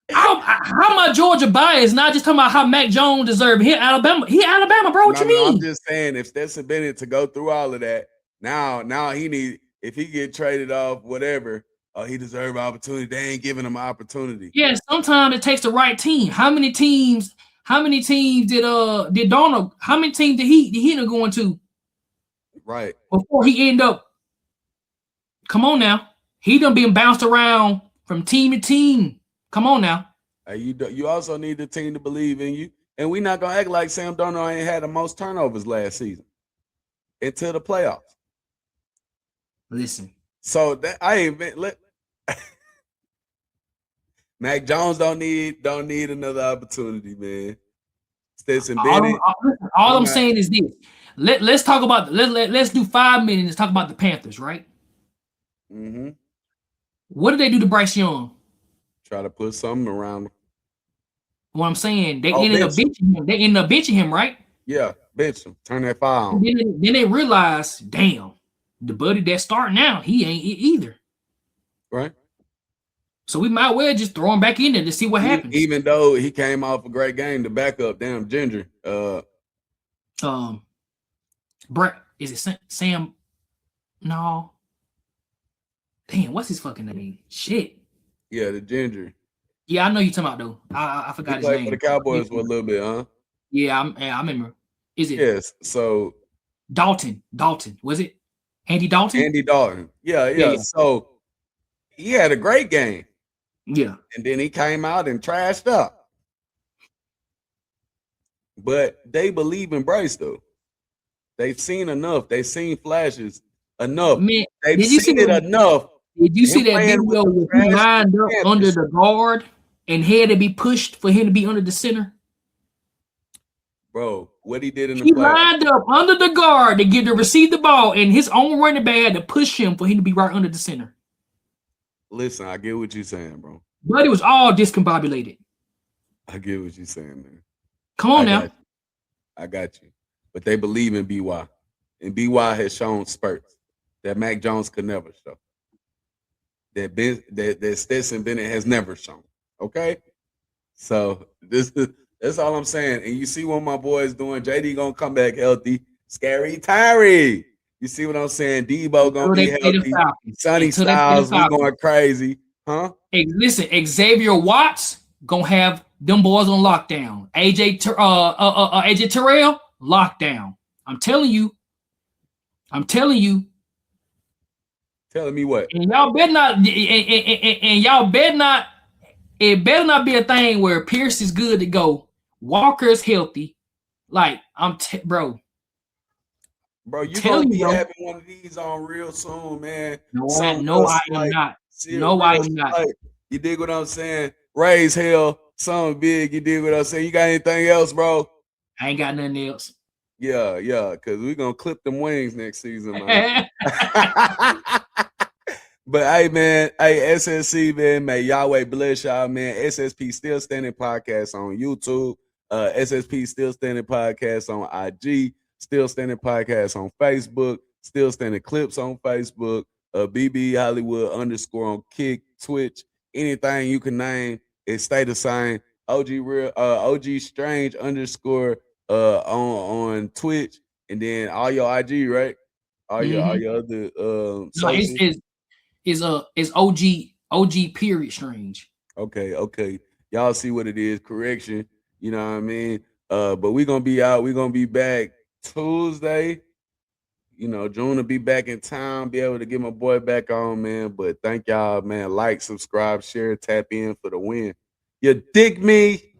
How am I Georgia biased? Not just talking about how Mac Jones deserved. He Alabama, bro. What you mean? I'm just saying, if Stetson Bennett to go through all of that, now he need, if he get traded off, whatever, he deserve opportunity. They ain't giving him an opportunity. Yeah, sometimes it takes the right team. How many teams did Donald? How many teams did he end up going to? Right before he end up. Come on now, he done been bounced around from team to team. Come on now. Hey, you also need the team to believe in you. And we're not going to act like Sam Darnold ain't had the most turnovers last season until the playoffs. Listen. So that I ain't been Mac Jones don't need another opportunity, man. Stetson Bennett. All I'm saying is this. Let's talk about let's do 5 minutes and talk about the Panthers, right? Mm-hmm. What did they do to Bryce Young? Try to put something around him. What I'm saying, they ended up benching him. They ended up benching him, right? Yeah, bench him. Turn that fire on. Then they realized, damn, the buddy that's starting now, he ain't either. Right. So we might well just throw him back in there to see what happens. Even though he came off a great game, the backup, damn Ginger. Brett, is it Sam? No. Damn, what's his fucking name? Shit. Yeah, the Ginger. Yeah, I know you talking about though. I He forgot his played for the name. Cowboys for a little bit, huh? Yeah, I remember. Is it Yes. So Dalton? Dalton, was it Andy Dalton? Andy Dalton. Yeah, Yeah, yeah. yeah, So he had a great game. yeah. And then he came out and trashed up. But they believe in Bryce, though. They've seen enough. They've seen flashes enough. Man, They've did you see seen it that? enough. Did you see Him that playing with video the where he trash lined up under Panthers. the guard and had to be pushed for him to be under the center? Bro, what he did in the He playoffs. lined up under the guard to receive the ball, and his own running back had to push him for him to be right under the center. Listen, I get what you're saying, bro. But it was all discombobulated. I get what you're saying, man. Come on now. I got you. But they believe in BY. And BY has shown spurts that Mac Jones could never show. That Stetson Bennett has never shown. Okay? So that's all I'm saying. And you see what my boys doing. JD gonna come back healthy. Scary Tyree. You see what I'm saying? Debo gonna be healthy. Sonny Styles, we going crazy. Huh? Hey, listen, Xavier Watts gonna have them boys on lockdown. AJ Terrell, lockdown. I'm telling you. Telling me what? And y'all better not. And y'all better not. It better not be a thing where Pierce is good to go. Walker's healthy. Like bro. Bro, you gonna be having one of these on real soon, man. No, I am not. No, I am not. You dig what I'm saying? Raise hell, something big. You dig what I'm saying? You got anything else, bro? I ain't got nothing else. Yeah, because we're gonna clip them wings next season, man. But hey, man, SSC, man, may Yahweh bless y'all, man. SSP Still Standing Podcast on YouTube. SSP Still Standing Podcast on IG. Still Standing Podcast on Facebook. Still Standing Clips on Facebook. BB Hollywood _ on Kick, Twitch. Anything you can name, it stay the same. OG Strange _ on Twitch, and then all your IG, right? All your other is OG period Strange. Okay. Y'all see what it is. Correction. You know what I mean? But we're gonna be out. We're gonna be back Tuesday. You know, June will be back in town, be able to get my boy back on, man. But thank y'all, man. Like, subscribe, share, tap in for the win. You dig me?